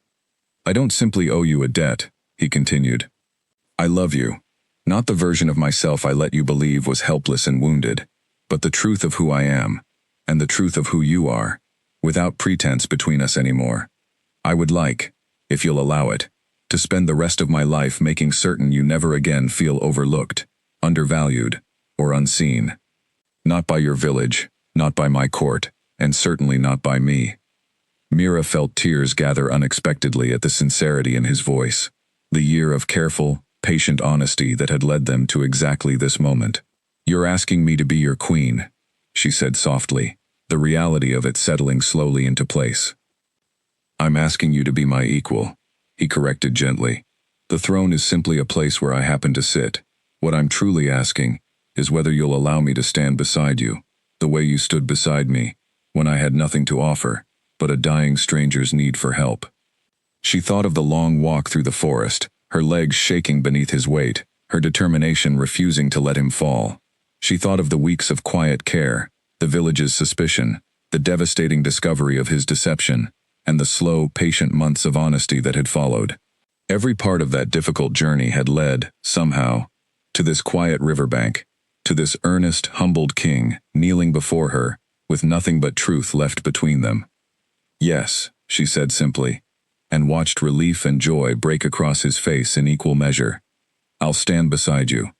Speaker 1: "I don't simply owe you a debt," he continued. "I love you. Not the version of myself I let you believe was helpless and wounded, but the truth of who I am, and the truth of who you are, without pretense between us anymore. I would like, if you'll allow it, to spend the rest of my life making certain you never again feel overlooked, undervalued, or unseen. Not by your village, not by my court, and certainly not by me." Mira felt tears gather unexpectedly at the sincerity in his voice, the year of careful, patient honesty that had led them to exactly this moment. "You're asking me to be your queen," she said softly, the reality of it settling slowly into place. "I'm asking you to be my equal," he corrected gently. "The throne is simply a place where I happen to sit. What I'm truly asking is whether you'll allow me to stand beside you, the way you stood beside me, when I had nothing to offer, but a dying stranger's need for help." She thought of the long walk through the forest, her legs shaking beneath his weight, her determination refusing to let him fall. She thought of the weeks of quiet care, the village's suspicion, the devastating discovery of his deception, and the slow, patient months of honesty that had followed. Every part of that difficult journey had led, somehow, to this quiet riverbank, to this earnest, humbled king, kneeling before her, with nothing but truth left between them. "Yes," she said simply, and watched relief and joy break across his face in equal measure. "I'll stand beside you."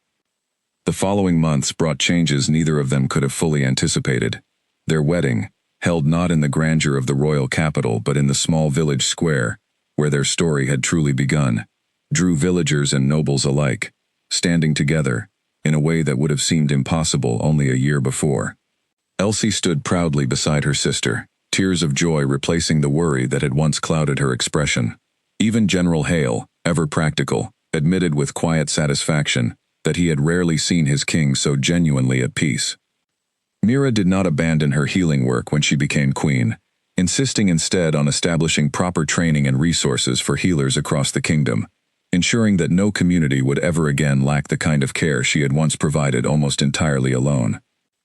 Speaker 1: The following months brought changes neither of them could have fully anticipated. Their wedding, held not in the grandeur of the royal capital but in the small village square, where their story had truly begun, drew villagers and nobles alike, standing together, in a way that would have seemed impossible only a year before. Elsie stood proudly beside her sister, tears of joy replacing the worry that had once clouded her expression. Even General Hale, ever practical, admitted with quiet satisfaction that he had rarely seen his king so genuinely at peace. Mira did not abandon her healing work when she became queen, insisting instead on establishing proper training and resources for healers across the kingdom, ensuring that no community would ever again lack the kind of care she had once provided almost entirely alone.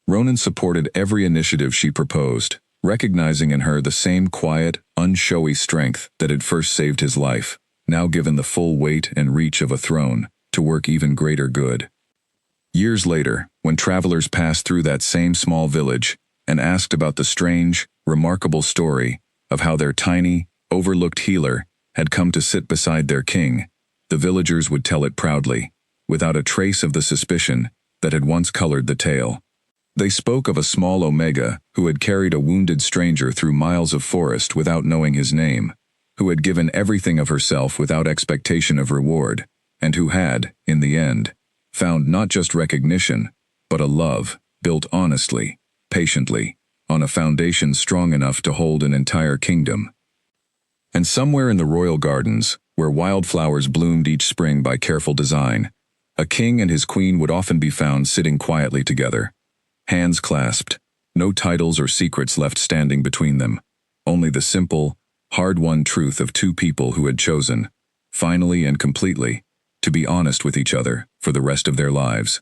Speaker 1: Ronan supported every initiative she proposed, recognizing in her the same quiet, unshowy strength that had first saved his life, now given the full weight and reach of a throne to work even greater good. Years later, when travelers passed through that same small village and asked about the strange, remarkable story of how their tiny, overlooked healer had come to sit beside their king, the villagers would tell it proudly, without a trace of the suspicion that had once colored the tale. They spoke of a small Omega who had carried a wounded stranger through miles of forest without knowing his name, who had given everything of herself without expectation of reward, and who had, in the end, found not just recognition, but a love built honestly, patiently, on a foundation strong enough to hold an entire kingdom. And somewhere in the royal gardens, where wildflowers bloomed each spring by careful design, a king and his queen would often be found sitting quietly together, hands clasped, no titles or secrets left standing between them, only the simple, hard-won truth of two people who had chosen, finally and completely, to be honest with each other for the rest of their lives.